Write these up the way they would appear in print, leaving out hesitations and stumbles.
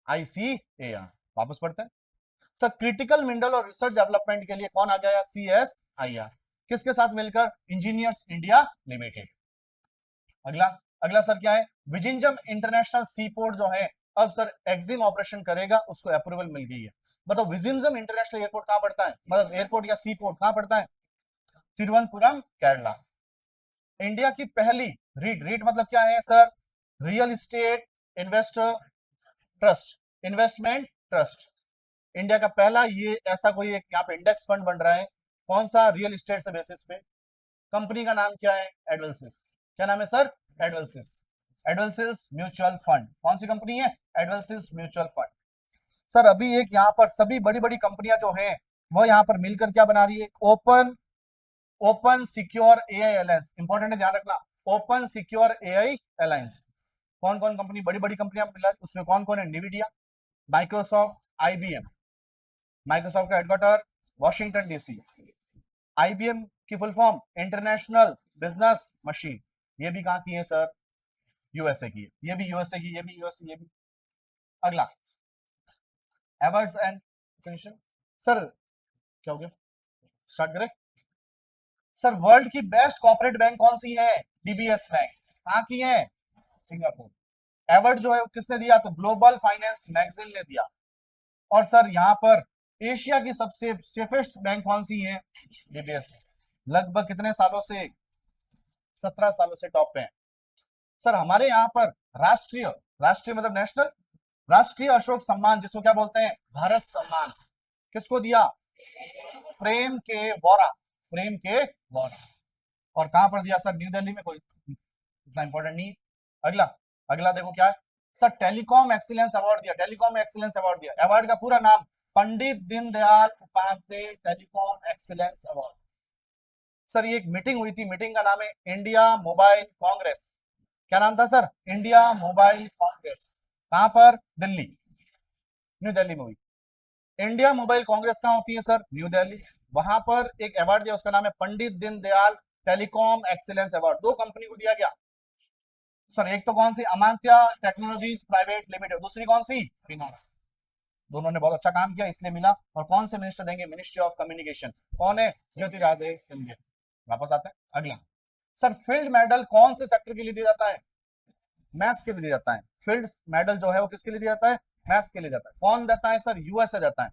ICAR। वापस पढ़ते हैं सर, क्रिटिकल मिनरल और रिसर्च डेवलपमेंट के लिए कौन आ गया? CSIR। किसके साथ मिलकर? Engineers India limited. अगला अगला सर क्या है? विजिंजम इंटरनेशनल सी पोर्ट जो है अब सर एक्जिम ऑपरेशन करेगा, उसको अप्रूवल मिल गई है। मतलब विजिंजम इंटरनेशनल एयरपोर्ट कहां पड़ता है, मतलब एयरपोर्ट या सी पोर्ट कहां पड़ता है? तिरुवनंतपुरम केरला। इंडिया की पहली रीट, रीट मतलब क्या है sir? Real estate investor trust, investment trust. India का पहला ये ऐसा कोई एक यहाँ पे इंडेक्स फंड बन रहा है। कौन सा? रियल इस्टेट से बेसिस पे। कंपनी का नाम क्या है? एडवल्सिस। क्या नाम है sir? Edelweiss. Edelweiss mutual fund. कौन सी कंपनी है? एडवल्सिस म्यूचुअल फंड। सर अभी एक यहाँ पर सभी बड़ी बड़ी कंपनियां जो हैं वो यहाँ पर मिलकर क्या बना रही है? Open open secure AI alliance. Important है, ध्यान रखना। Open secure AI alliance. कौन कौन कंपनी, बड़ी बड़ी कंपनियां मिला, उसमें कौन कौन है? NVIDIA, Microsoft, IBM। माइक्रोसॉफ्ट का हेडक्वार्टर वॉशिंगटन DC। IBM की full form international business machine. ये भी कहाँ की है सर? USA की है। ये भी USA की, ये भी USA, ये भी। अगला अवार्ड्स एंड रिकॉग्निशन। सर क्या हो गया? स्टार्ट करें सर। वर्ल्ड की बेस्ट कॉर्पोरेट बैंक कौन सी है? DBS bank. कहाँ की है? सिंगापुर। अवार्ड जो है किसने दिया? तो ग्लोबल फाइनेंस मैगजीन ने दिया। और सर यहाँ पर एशिया की सबसे सेफेस्ट बैंक कौन सी है? DBS। लगभग कितने सालों से? 17 सालों से टॉप पे है। सर हमारे यहाँ पर राष्ट्रीय, राष्ट्रीय मतलब नेशनल, राष्ट्रीय अशोक सम्मान जिसको क्या बोलते हैं? भारत सम्मान। किसको दिया? प्रेम के वोरा, प्रेम के वोरा। और कहां पर दिया सर? न्यू दिल्ली में। कोई इतना इंपॉर्टेंट नहीं। अगला अगला देखो क्या है सर? टेलीकॉम एक्सीलेंस अवार्ड दिया। टेलीकॉम एक्सीलेंस अवार्ड दिया। अवार्ड का पूरा नाम Pandit Deendayal Upadhyaya telecom excellence award. Sir ये एक मीटिंग हुई थी, मीटिंग का नाम है इंडिया मोबाइल कांग्रेस। क्या नाम था सर? India mobile Congress. कहां पर? दिल्ली, न्यू दिल्ली में हुई। इंडिया मोबाइल कांग्रेस कहां होती है सर? न्यू दिल्ली। वहां पर एक अवार्ड दिया, उसका नाम है Pandit Deendayal telecom excellence award. दो कंपनी को दिया गया सर। एक तो कौन सी? अमांत्या टेक्नोलॉजीज प्राइवेट लिमिटेड। दूसरी कौन सी? फिनोरा। दोनों ने बहुत अच्छा काम किया, इसलिए मिला। और कौन से मिनिस्टर देंगे? Ministry of communication. कौन है? ज्योतिरादित्य सिंधिया। वापस आते हैं अगला सर। फील्ड मेडल कौन से सेक्टर के लिए दिया जाता है? मैथ्स के लिए दिया जाता है। फील्ड मेडल जो है वो किसके लिए दिया जाता है? मैथ्स के लिए जाता है। कौन देता है सर? USA देता है।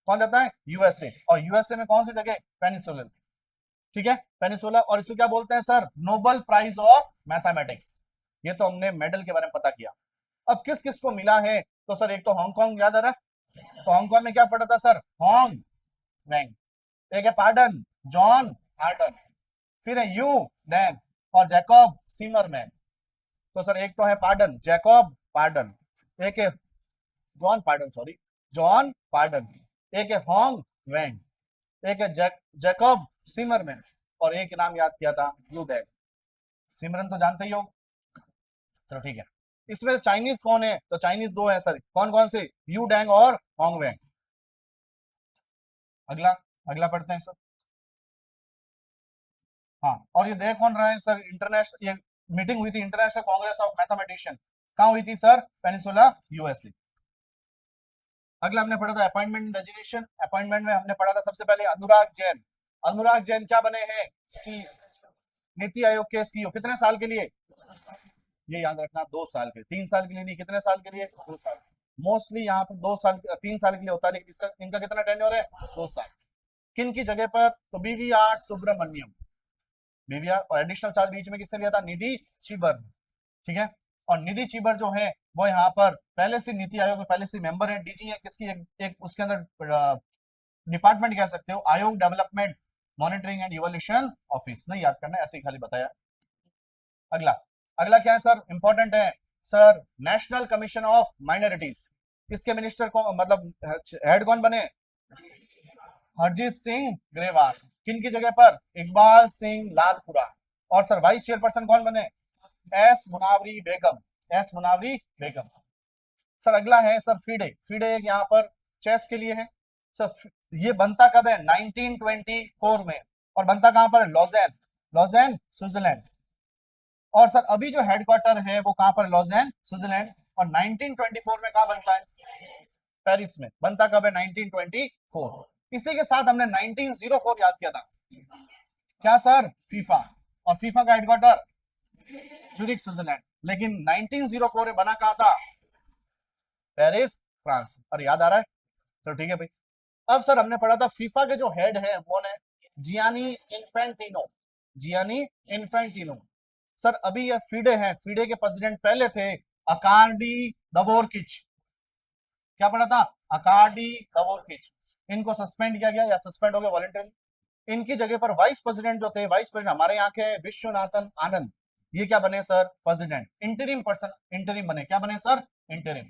कौन देता है? USA। और USA में कौन सी जगह? पेनिसुला। ठीक है, पेनिसुला। और इसको क्या बोलते हैं sir? Nobel prize of mathematics. ये तो हमने मेडल के बारे में पता किया। अब किस किस को मिला है? तो सर एक तो हांगकांग, याद आ रहा है? तो हांगकांग में क्या पढ़ा था सर? हॉन्ग वैंग। एक है पार्डन, जॉन हार्डन। फिर है यू डैन और जैकब सीमरमैन। तो सर एक तो है पार्डन, जैकब पार्डन। एक है John pardon, sorry, John pardon. एक है हॉन्ग वैंग। एक है जैकब सिमरमैन। और एक नाम याद किया था, यू डैन। सिमरन तो जानते ही हो। चलो ठीक है। इसमें चाइनीज कौन है? तो चाइनीज दो है सर। कौन कौन से? यू डैंग और हॉन्ग वैंग। अगला अगला पढ़ते हैं सर। हाँ, और ये देख कौन रहा है सर? इंटरनेशनल, ये मीटिंग हुई थी इंटरनेशनल कांग्रेस ऑफ मैथमेटिशियन। कहाँ हुई थी सर? Peninsula, USA। अगला हमने पढ़ा था अपॉइंटमेंट रेजिग्नेशन। अपॉइंटमेंट में हमने पढ़ा था सबसे पहले अनुराग जैन। अनुराग जैन क्या बने हैं? सी नीति आयोग के CEO। कितने साल के लिए? ये याद रखना, 2 साल के लिए। 3 साल के लिए नहीं, कितने साल के लिए? 2 साल। मोस्टली यहाँ पर 2 साल 3 साल के लिए होता है, लेकिन इसका इनका कितना टेन्योर है? 2 साल। किन की जगह पर? तो BVR सुब्रमण्यम। BVR। और एडिशनल चार्ज बीच में किसने लिया था? निधि चिबर। ठीक है। और निधि चिबर जो है वो यहाँ पर पहले से नीति आयोग में पहले से मेंबर है। DG है किसकी? एक उसके अंदर डिपार्टमेंट कह सकते हो, आयोग development monitoring and evolution office. नहीं याद करना, ऐसे ही खाली बताया। अगला अगला क्या है सर? इंपॉर्टेंट है sir. National commission of minorities. इसके मिनिस्टर को मतलब हेड कौन बने? हरजीत सिंह ग्रेवाल। किन की जगह पर? इकबाल सिंह लालपुरा। और सर वाइस चेयरपर्सन कौन बने? एस मुनावरी बेगम। एस मुनावरी बेगम। सर अगला है सर फीडे। फीडे यहाँ पर चेस के लिए है सर। ये बनता कब है? 1924 में। और बनता कहां पर? Lausanne, Lausanne Switzerland. और सर अभी जो हेडक्वार्टर है वो कहां पर? Lausanne Switzerland. और 1924 में कहां बनता है? पेरिस में। बनता कब है? 1924। इसी के साथ हमने 1904 याद किया था। क्या सर? फीफा। और फीफा का हेडक्वार्टर ज्यूरिख स्विट्जरलैंड। लेकिन 1904 में बना कहा था? Paris France. और याद आ रहा है? तो ठीक है भाई। अब सर हमने पढ़ा था फीफा के जो हेड है वो है Gianni Infantino. Gianni Infantino. Sir अभी ये फीडे हैं, फीडे के प्रेसिडेंट पहले थे अकार्डी दवोरकिच। क्या पढ़ा था? अकार्डी दवोरकिच। इनको सस्पेंड किया गया या सस्पेंड हो गया वॉलंटरी। इनकी जगह पर वाइस प्रेसिडेंट जो थे, वाइस प्रेसिडेंट हमारे यहाँ के विश्वनाथन आनंद, ये क्या बने sir? President. Interim person, interim बने। क्या बने सर? इंटरिम।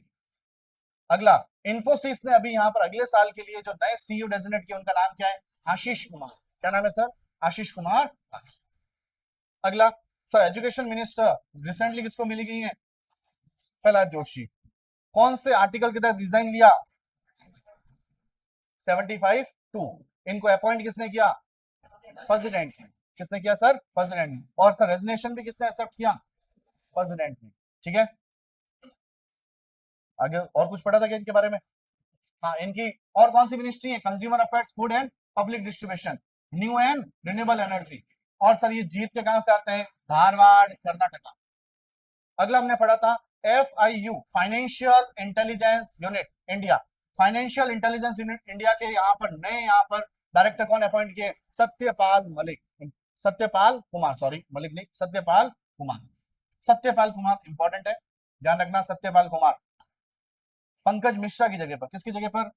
अगला, इन्फोसिस ने अभी यहाँ पर अगले साल के लिए जो नए सीईओ डेजिग्नेट किए उनका नाम क्या है? आशीष कुमार। क्या नाम है सर? आशीष कुमार। अगला सर, एजुकेशन मिनिस्टर रिसेंटली किसको मिली गई है? प्रहलाद जोशी। कौन से आर्टिकल के तहत रिजाइन लिया? 75(2). इनको अपॉइंट किसने किया? प्रेसिडेंट ने। किसने किया सर? प्रेसिडेंट ने। और सर रेजिग्नेशन भी किसने एक्सेप्ट किया? प्रेसिडेंट ने। ठीक है, आगे और कुछ पढ़ा था क्या इनके बारे में? हाँ, इनकी और कौन सी मिनिस्ट्री है? Consumer affairs, food and public distribution, new and renewable energy. और सर ये जीत के कहां से आते हैं? धारवाड़, कर्नाटका। अगला हमने पढ़ा था FIU, financial intelligence unit India. Financial intelligence unit India के यहाँ पर नए यहाँ पर डायरेक्टर कौन अपॉइंट किए? सत्यपाल मलिक। सत्यपाल कुमार, सॉरी मलिक नहीं, सत्यपाल कुमार। सत्यपाल कुमार इंपॉर्टेंट है, ध्यान रखना। सत्यपाल कुमार पंकज मिश्रा की जगह पर। किसकी जगह पर?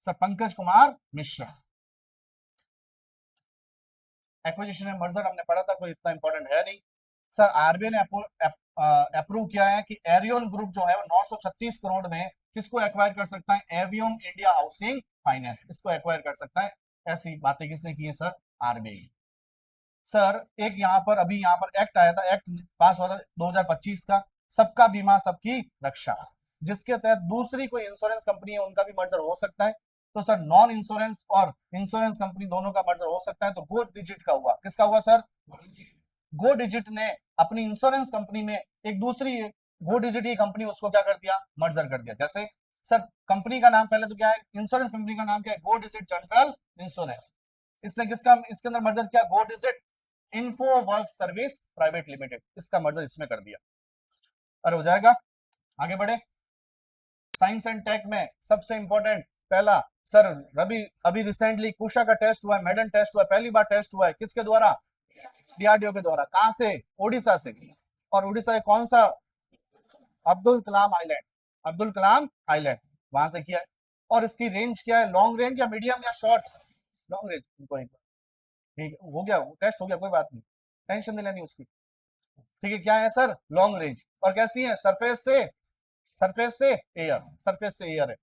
सर पंकज कुमार मिश्रा। एक्विजिशन में मर्जर हमने पढ़ा था, कोई इतना इंपॉर्टेंट है नहीं। सर आरबीआई ने अप्रूव किया है कि एरियन ग्रुप जो है वो 936 करोड़ में किसको एक्वायर कर सकता है? एवियम इंडिया हाउसिंग फाइनेंस, इसको एक्वायर कर सकता है। ऐसी बातें किसने की है सर? आरबीआई। सर एक यहाँ पर अभी यहाँ पर एक्ट आया था, एक्ट पास हुआ था 2025 का, सबका बीमा सबकी रक्षा, जिसके तहत दूसरी कोई इंश्योरेंस कंपनी है उनका भी मर्जर हो सकता है। तो सर नॉन इंश्योरेंस और इंश्योरेंस कंपनी दोनों का मर्जर हो सकता है। तो गो डिजिट का हुआ, किसका हुआ सर? गो डिजिट ने अपनी इंश्योरेंस कंपनी में एक दूसरी गो डिजिट की कंपनी, उसको क्या कर दिया? मर्जर कर दिया। जैसे सर कंपनी का नाम पहले तो क्या है? इंश्योरेंस कंपनी का नाम क्या है? Go digit general insurance. इसने किसका इसके अंदर मर्जर किया? Go digit info work service private limited, इसका मर्जर इसमें कर दिया। और हो जाएगा। आगे बढ़े। साइंस एंड टेक में सबसे इंपॉर्टेंट पहला सर रवि, अभी रिसेंटली कुशा का टेस्ट हुआ है, मेडन टेस्ट हुआ है, पहली बार टेस्ट हुआ है किसके द्वारा? डीआरडीओ के द्वारा। कहां से? ओडिशा से। और ओडिशा का कौन सा? अब्दुल कलाम आइलैंड, अब्दुल कलाम आइलैंड, वहां से किया है। और इसकी रेंज क्या है? लॉन्ग रेंज या मीडियम या शॉर्ट? Long range. ठीक हो गया, टेस्ट हो गया, कोई बात नहीं, टेंशन नहीं लेनी उसकी। ठीक है, क्या है सर? Long range. और कैसी है? सरफेस से, सरफेस से एयर, सरफेस से एयर है।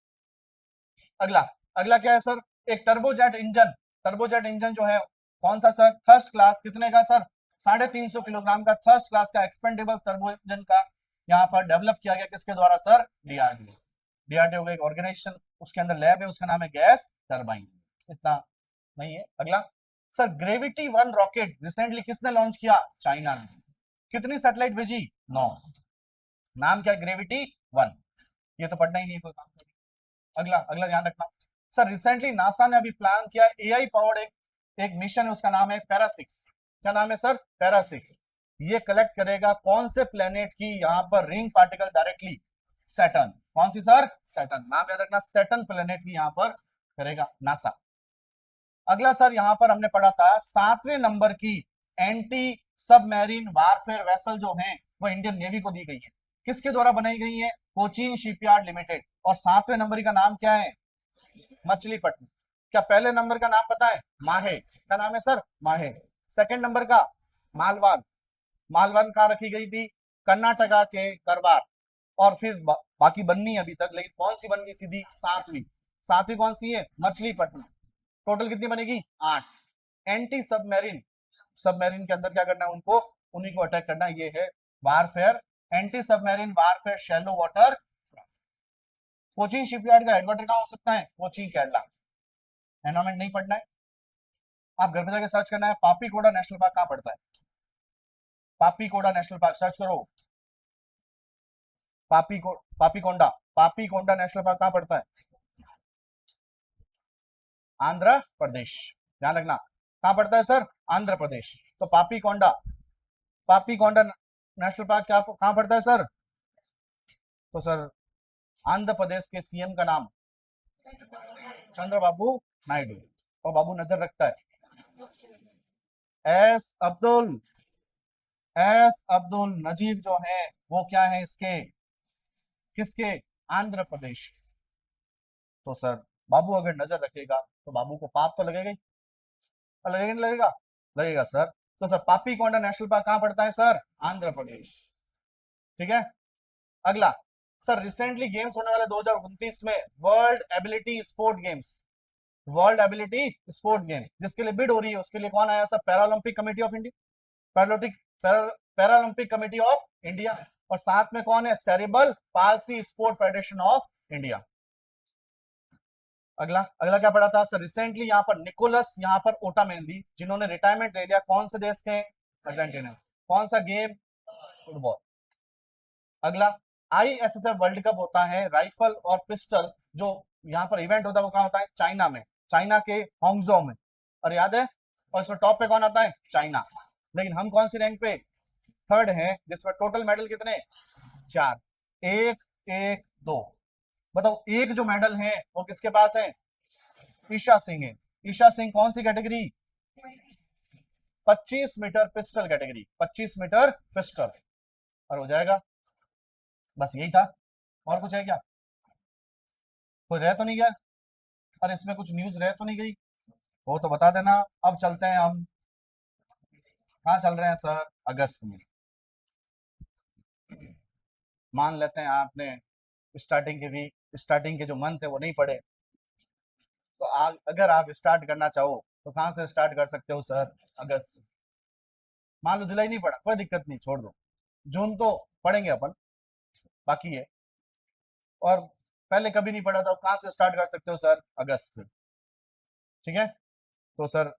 अगला, अगला क्या है सर? एक टर्बोजेट इंजन। टर्बोजेट इंजन जो है कौन सा सर? First class. कितने का सर? 350 किलोग्राम का फर्स्ट क्लास का एक्सपेंडेबल टर्बो इंजन का यहाँ पर डेवलप किया गया। किसके द्वारा सर? डीआरडीओ। डीआरडीओ का एक ऑर्गेनाइजेशन, उसके अंदर लैब है, उसका नाम है गैस टर्बाइन। इतना नहीं है। अगला सर, ग्रेविटी 1 रॉकेट रिसेंटली किसने लॉन्च किया? चाइना ने। कितनी सैटेलाइट भेजी? 9। नाम क्या? ग्रेविटी 1। ये तो पढ़ना ही नहीं है, कोई काम नहीं। अगला, अगला ध्यान रखना सर, रिसेंटली नासा ने अभी प्लान किया एआई पावर्ड एक मिशन है, उसका नाम है पैरा-6। क्या नाम है सर? पैरा-6। ये कलेक्ट करेगा कौन से प्लेनेट की यहाँ पर रिंग पार्टिकल डायरेक्टली? सैटर्न। कौन सी सर? सैटर्न। नाम याद रखना, सैटर्न प्लेनेट की यहाँ पर करेगा नासा। अगला सर, यहां पर हमने पढ़ा था 7वें नंबर की एंटी सबमरीन वारफेयर वेसल जो है वो इंडियन नेवी को दी गई है। किसके द्वारा बनाई गई है? Cochin shipyard limited. और 7वें नंबर का नाम क्या है? मछलीपट्टनम। क्या पहले नंबर का नाम पता है? माहे। क्या नाम है सर? माहे। सेकंड नंबर का? मालवान। मालवान कहां रखी गई थी? कर्नाटका के करवार। और फिर बाकी बननी अभी तक, लेकिन कौन सी बन गई सीधी? 7वीं। 7वीं कौन सी है? मछलीपट्टनम। टोटल कितनी बनेगी? 8। एंटी सबमरीन, सबमरीन के अंदर क्या करना है? उनको, उन्हीं को अटैक करना है। ये है warfare, anti submarine warfare shallow water. Cochin shipyard का हेडक्वार्टर कहां हो सकता है? कोचीन, केरला। एनवायरमेंट नहीं पढ़ना है, आप घर पे जाकर सर्च करना है पापीकोड़ा नेशनल पार्क कहां पड़ता है। पापीकोड़ा नेशनल पार्क सर्च करो। पापीकोंडा, पापीकोंडा नेशनल पार्क कहां पड़ता है? आंध्र प्रदेश, ध्यान रखना कहां पड़ता है सर? आंध्र प्रदेश। तो पापीकोंडा नेशनल पार्क क्या कहां पड़ता है सर? तो सर आंध्र प्रदेश के सीएम का नाम चंद्रबाबू नायडू, और बाबू नजर रखता है एस अब्दुल नजीर जो है वो क्या है इसके, किसके? आंध्र प्रदेश। तो सर बाबू अगर नजर रखेगा तो बाबू को पाप तो लगेगा ही, लगेगा नहीं लगेगा? लगेगा सर। तो सर पापीकोंडा नेशनल पार्क कहां पड़ता है सर? आंध्र प्रदेश। ठीक है, अगला सर रिसेंटली गेम्स होने वाले 2029 में world ability sport games, world ability sport game जिसके लिए बिड हो रही है उसके लिए कौन आया sir? Paralympic committee of India, Paralympic committee of India, और साथ में कौन है? Cerebral palsy sport federation of India. अगला अगला क्या पढ़ा था सर? रिसेंटली यहाँ पर निकोलस यहाँ पर ओटामेंदी जिन्होंने रिटायरमेंट ले लिया, कौन से देश के? अर्जेंटीना। कौन सा गेम? फुटबॉल। अगला आईएसएसएफ वर्ल्ड कप होता है राइफल और पिस्टल, जो यहाँ पर इवेंट होता है वो कहाँ होता है? चाइना में, चाइना के हांगझो में, और याद है? और इसमें टॉप पे कौन आता है? चाइना। लेकिन हम कौन सी रैंक पे? थर्ड है, जिसमें टोटल मेडल कितने? 4, 1 1 2। बताओ एक जो मेडल है वो किसके पास है? ईशा सिंह है। ईशा सिंह कौन सी category? 25 metre pistol category, 25 metre pistol. और हो जाएगा, बस यही था। और कुछ है क्या? कोई रह तो नहीं गया? अरे इसमें कुछ न्यूज रह तो नहीं गई? वो तो बता देना। अब चलते हैं हम, कहाँ चल रहे हैं सर? अगस्त में। मान लेते हैं आपने स्टार्टिंग के जो मंथ है वो नहीं पढ़े, तो अगर आप स्टार्ट करना चाहो तो कहाँ से स्टार्ट कर सकते हो सर? अगस्त से। मान लो जुलाई नहीं पढ़ा, कोई दिक्कत नहीं, छोड़ दो, जून तो पढ़ेंगे अपन, बाकी है। और पहले कभी नहीं पढ़ा था, कहाँ से स्टार्ट कर सकते हो सर? अगस्त से। ठीक है, तो सर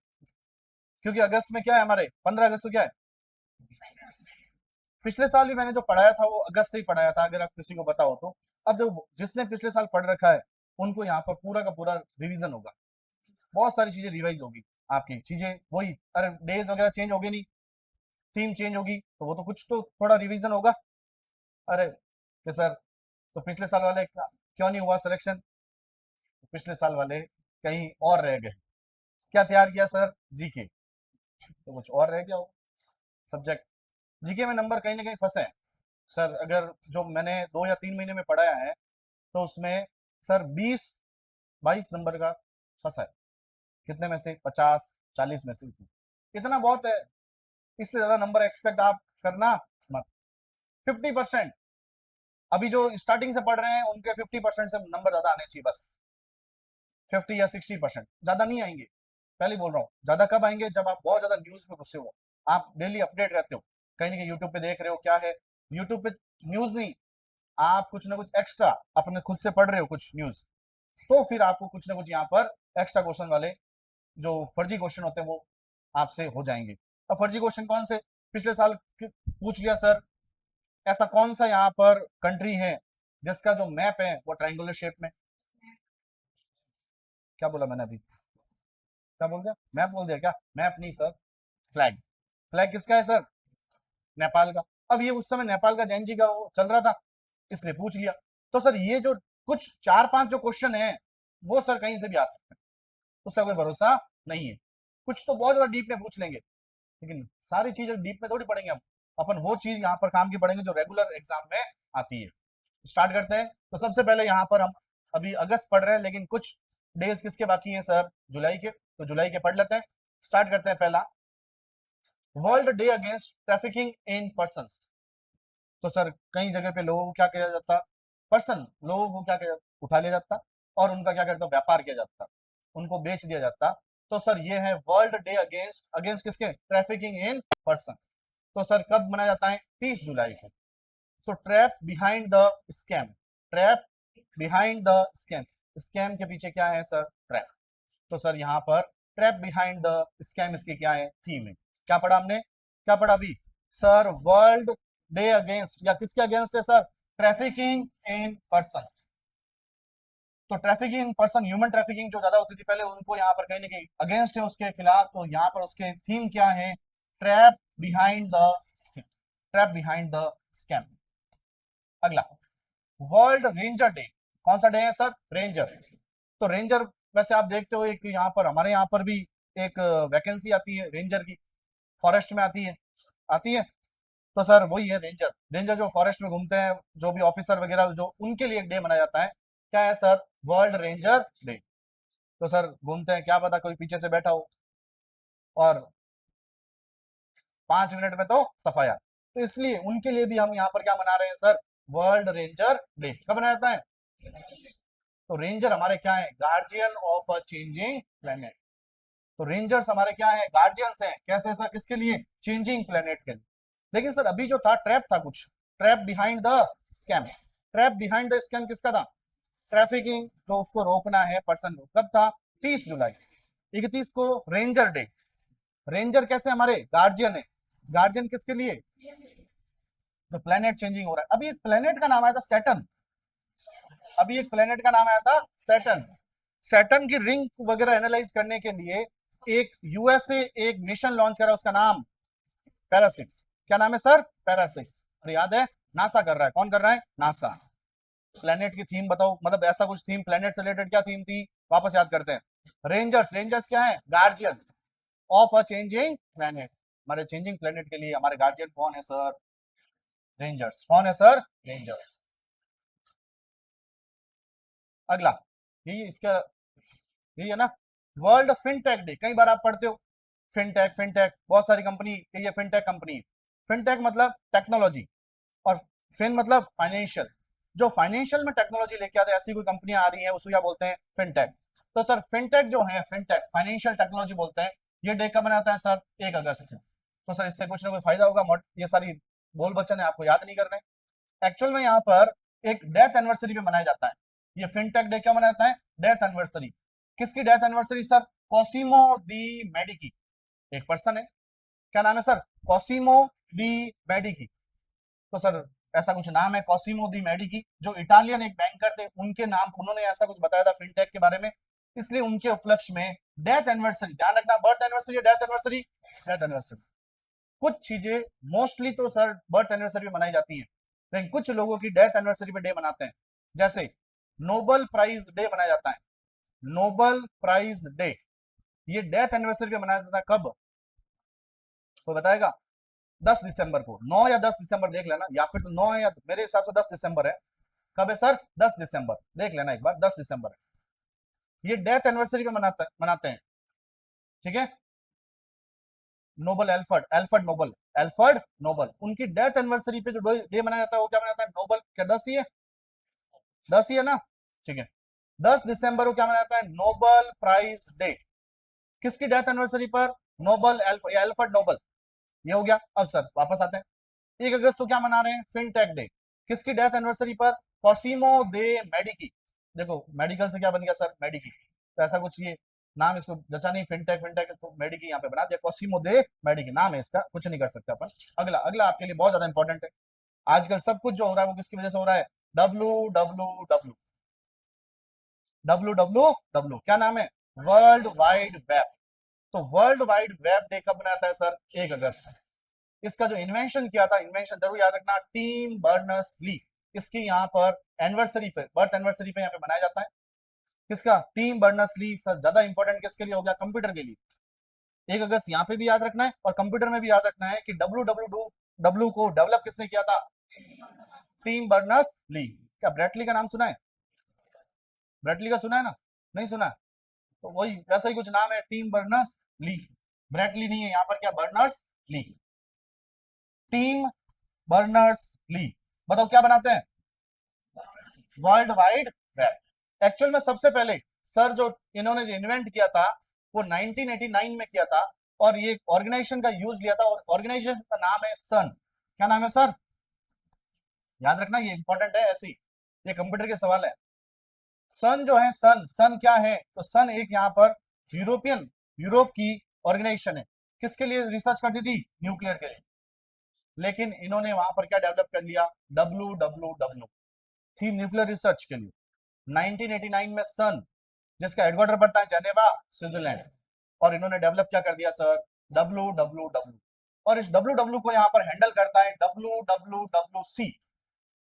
क्योंकि अगस्त में क्या है हमारे, 15 अगस्त को क्या है? पिछले साल भी मैंने जो पढ़ाया था वो अगस्त से ही पढ़ाया था, अगर आप किसी को बताओ तो। अब जो जिसने पिछले साल पढ़ रखा है उनको यहाँ पर पूरा का पूरा रिवीजन होगा, बहुत सारी चीजें रिवाइज होगी, आपकी चीजें वही, अरे डेज वगैरह चेंज होगी नहीं, थीम चेंज होगी, तो वो तो कुछ तो थोड़ा रिवीजन होगा। अरे कि सर तो पिछले साल वाले क्यों नहीं हुआ सिलेक्शन? पिछले साल वाले कहीं और रह गए। क्या तैयार किया सर? जीके, तो कुछ और रह गया हो सब्जेक्ट। जीके में नंबर कहीं ना कहीं फंसे हैं सर, अगर जो मैंने 2 या 3 महीने में पढ़ाया है तो उसमें सर 20-22 नंबर का फंसा है। कितने में से? 50-40 में से। इतना बहुत है, इससे ज्यादा नंबर एक्सपेक्ट आप करना मत। 50%, अभी जो स्टार्टिंग से पढ़ रहे हैं उनके 50% से नंबर ज्यादा आने चाहिए, बस 50 या 60%, ज्यादा नहीं आएंगे। पहले बोल रहा हूँ, ज्यादा कब आएंगे? जब आप बहुत ज्यादा न्यूज में घुसे हो, आप डेली अपडेट रहते हो, कहीं ना कहीं यूट्यूब पे देख रहे हो क्या है, यूट्यूब पे न्यूज नहीं, आप कुछ ना कुछ एक्स्ट्रा अपने खुद से पढ़ रहे हो कुछ न्यूज, तो फिर आपको कुछ ना कुछ यहाँ पर एक्स्ट्रा क्वेश्चन वाले जो फर्जी क्वेश्चन होते हैं वो आपसे हो जाएंगे। अब फर्जी क्वेश्चन कौन से? पिछले साल पूछ लिया सर, ऐसा कौन सा यहाँ पर कंट्री है जिसका जो मैप है वो ट्रायंगुलर शेप में? क्या बोला मैंने अभी? क्या बोल दिया? मैप बोल दिया क्या? मैप नहीं सर, फ्लैग। फ्लैग किसका है सर? नेपाल का। अब ये उस समय नेपाल का जैन जी का वो चल रहा था, इसलिए पूछ लिया। तो सर ये जो कुछ 4-5 जो क्वेश्चन है वो सर कहीं से भी आ सकते हैं, उसका कोई भरोसा नहीं है। कुछ तो बहुत ज्यादा डीप में पूछ लेंगे, लेकिन सारी चीजें डीप में थोड़ी पढ़ेंगे हम। अपन वो चीज यहाँ पर काम की पढ़ेंगे जो रेगुलर एग्जाम में आती है। स्टार्ट करते हैं। तो सबसे पहले यहाँ पर हम अभी अगस्त पढ़ रहे हैं, लेकिन कुछ डेज किसके बाकी हैं सर? जुलाई के। तो जुलाई के पढ़ लेते हैं। स्टार्ट करते हैं। पहला, world day against trafficking in persons. तो सर कई जगह पे लोगों को क्या किया जाता? पर्सन, लोगों को क्या किया, उठा लिया जाता और उनका क्या करता? व्यापार किया जाता, उनको बेच दिया जाता। तो सर ये है वर्ल्ड डे अगेंस्ट, अगेंस्ट किसके? Trafficking in person. तो सर कब मनाया जाता है? 30 जुलाई को। तो trap behind the scam, trap behind the scam, scam के पीछे क्या है सर? ट्रैप। तो सर यहाँ पर ट्रैप बिहाइंड द स्कैम इसकी क्या है? थीम है। क्या पढ़ा हमने? क्या पढ़ा अभी सर? वर्ल्ड डे अगेंस्ट, या किसके अगेंस्ट है सर? Trafficking in person. तो ट्रैफिकिंग पर्सन, ह्यूमन ट्रैफिकिंग जो ज्यादा होती थी पहले, उनको यहाँ पर कहीं ना कहीं अगेंस्ट है उसके खिलाफ, तो यहाँ पर उसके थीम क्या है, trap behind the scam, trap behind the scam. अगला, वर्ल्ड रेंजर डे, कौन सा डे है सर, रेंजर। तो रेंजर वैसे आप देखते हो एक यहाँ पर, हमारे यहाँ पर भी एक वैकेंसी आती है रेंजर की, फॉरेस्ट में आती है, आती है। तो सर वही है रेंजर, रेंजर जो फॉरेस्ट में घूमते हैं, जो भी ऑफिसर वगैरह, जो उनके लिए एक डे मनाया जाता है, क्या है सर, वर्ल्ड रेंजर डे। तो सर घूमते हैं, क्या पता कोई पीछे से बैठा हो और 5 मिनट में तो सफाया, तो इसलिए उनके लिए भी हम यहाँ पर क्या मना रहे हैं सर, वर्ल्ड रेंजर डे। कब मनाया जाता है, तो रेंजर हमारे क्या है, guardian of a changing planet. तो रेंजर्स हमारे क्या है, गार्जियंस हैं, कैसे सर, किसके लिए, चेंजिंग प्लेनेट के लिए। लेकिन सर अभी जो था ट्रैप था कुछ, trap behind the scam, trap behind the scam किसका था, ट्रैफिकिंग जो उसको रोकना है पर्सन को, कब था, 30 जुलाई, 31 को रेंजर डे। रेंजर कैसे हमारे गार्जियन है, गार्जियन किसके लिए, जो प्लेनेट चेंजिंग हो रहा है। अभी एक प्लेनेट का नाम आया था सैटर्न, अभी एक प्लेनेट का नाम आया था सैटर्न। सैटर्न की रिंग वगैरह एनालाइज करने के लिए एक यूएसए एक मिशन लॉन्च करा, उसका नाम पैरासिक्स। क्या नाम है सर, पैरासिक्स। अरे याद है, नासा कर रहा है, कौन कर रहा है, नासा। प्लेनेट की थीम बताओ, मतलब ऐसा कुछ थीम, प्लेनेट से रिलेटेड क्या थीम थी, वापस याद करते हैं। रेंजर्स, रेंजर्स क्या है, guardian of a changing planet. हमारे चेंजिंग प्लेनेट के लिए हमारे गार्जियन कौन है सर, रेंजर्स। कौन है सर, रेंजर्स। अगला, यही इसका, यही है ना, वर्ल्ड फिनटेक डे। कई बार आप पढ़ते हो फिनटेक, फिनटेक बहुत सारी कंपनी, ये फिनटेक कंपनी। फिनटेक मतलब टेक्नोलॉजी, और फिन मतलब फाइनेंशियल, जो फाइनेंशियल में टेक्नोलॉजी लेके आते हैं, ऐसी कोई कंपनियां आ रही है, उसको क्या बोलते हैं, फिनटेक। तो सर फिनटेक जो है, फिनटेक फाइनेंशियल टेक्नोलॉजी बोलते हैं, ये डे कब मनाता है सर, 1 अगस्त को। तो सर इससे कुछ ना कोई फायदा होगा, ये सारी बोल बच्चन है, आपको याद नहीं करना है। एक्चुअल में यहाँ पर एक डेथ एनिवर्सरी पे मनाया जाता है, ये फिनटेक डे क्या मनाता है, डेथ एनिवर्सरी। किसकी डेथ एनिवर्सरी सर, कॉसिमो दी मेडिकी, एक पर्सन है, क्या नाम है सर, कॉसिमो दी मेडिकी। तो सर ऐसा कुछ नाम है कॉसिमो दी मेडिकी, जो इटालियन एक बैंकर थे, उनके नाम, उन्होंने ऐसा कुछ बताया था फिनटेक के बारे में, इसलिए उनके उपलक्ष्य में डेथ एनिवर्सरी, ध्यान रखना, birth anniversary, death anniversary, death anniversary. कुछ चीजें मोस्टली तो सर बर्थ एनिवर्सरी पे मनाई जाती हैं, लेकिन कुछ लोगों की डेथ एनिवर्सरी पे डे मनाते हैं। जैसे नोबल प्राइज डे मनाया जाता है, नोबल प्राइज डे, ये डेथ एनिवर्सरी पे मनाया जाता है, कब, कोई बताएगा, 10 दिसंबर को, 9 या 10 दिसंबर देख लेना, या फिर तो 9 है, या मेरे हिसाब से 10 दिसंबर है। कब है सर, 10 दिसंबर, देख लेना एक बार, 10 दिसंबर है, ये डेथ एनिवर्सरी पे मनाते हैं, ठीक है। Nobel Alfred, Alfred Nobel, Alfred Nobel, उनकी डेथ एनिवर्सरी पे जो डे मनाया जाता है, वो क्या मनाया जाता है, नोबल, क्या 10 ही है, 10 ही है ना, ठीक है। 10 दिसंबर को क्या मनाया जाता है, नोबल प्राइज डे। किसकी डेथ एनिवर्सरी पर, नोबल, एल्फर्ड नोबल, ये हो गया। अब सर वापस आते हैं, 1 अगस्त को क्या मना रहे हैं, फिनटेक डे। किसकी डेथ एनिवर्सरी पर, कॉसिमो दे मेडिकी। देखो मेडिकल से क्या बन गया सर, मेडिकी, तो ऐसा कुछ ये नाम इसको जचा नहीं, फिनटेक, फिनटेक तो मेडिकी यहाँ पे बना दिया, कॉसिमो दे मेडिकी नाम है इसका, कुछ नहीं कर सकते अपन। अगला, अगला आपके लिए बहुत ज्यादा इंपॉर्टेंट है, आजकल सब कुछ जो हो रहा है वो किसकी वजह से हो रहा है, W W W, W W W, क्या नाम है, वर्ल्ड वाइड वेब। तो वर्ल्ड वाइड वेब डे कब बनाता है सर, 1 अगस्त। इसका जो इन्वेंशन किया था, इन्वेंशन जरूर याद रखना, टीम बर्नर्स ली। इसकी यहाँ पर एनिवर्सरी पे, बर्थ एनिवर्सरी पे यहाँ पे मनाया जाता है, किसका, टीम बर्नर्स ली। सर ज्यादा इंपॉर्टेंट किसके लिए हो गया, कंप्यूटर के लिए। 1 अगस्त यहाँ पे भी याद रखना है, और कंप्यूटर में भी याद रखना है कि डब्ल्यू को डेवलप किसने किया था, टीम बर्नर्स ली। क्या ब्रेटली का नाम सुना है, ब्रेटली का सुना है ना, नहीं सुना है? तो वही वैसा ही कुछ नाम है, टीम बर्नर्स ली, ब्रेटली नहीं है यहाँ पर, क्या, Berners Lee, Tim Berners Lee. बताओ क्या बनाते हैं, वर्ल्ड वाइड वेब। एक्चुअल में सबसे पहले सर जो इन्होंने जो इन्वेंट किया था, वो 1989 में किया था, और ये ऑर्गेनाइजेशन का यूज लिया था, और ऑर्गेनाइजेशन का नाम है सन। क्या नाम है सर, याद रखना, ये इंपॉर्टेंट है, ऐसी ये कंप्यूटर के सवाल है। सन जो है, सन, सन क्या है, तो सन एक यहाँ पर यूरोप की ऑर्गेनाइजेशन है, किसके लिए रिसर्च करती थी, न्यूक्लियर के लिए। लेकिन इन्होंने वहां पर क्या डेवलप कर लिया, डब्ल्यू डब्ल्यू डब्ल्यू थी न्यूक्लियर रिसर्च के लिए। 1989 में सन, जिसका हेडक्वार्टर पड़ता है जेनेवा स्विट्जरलैंड, और इन्होंने डेवलप क्या कर दिया सर, WWW, और इस WW को यहाँ पर हैंडल करता है WWWC,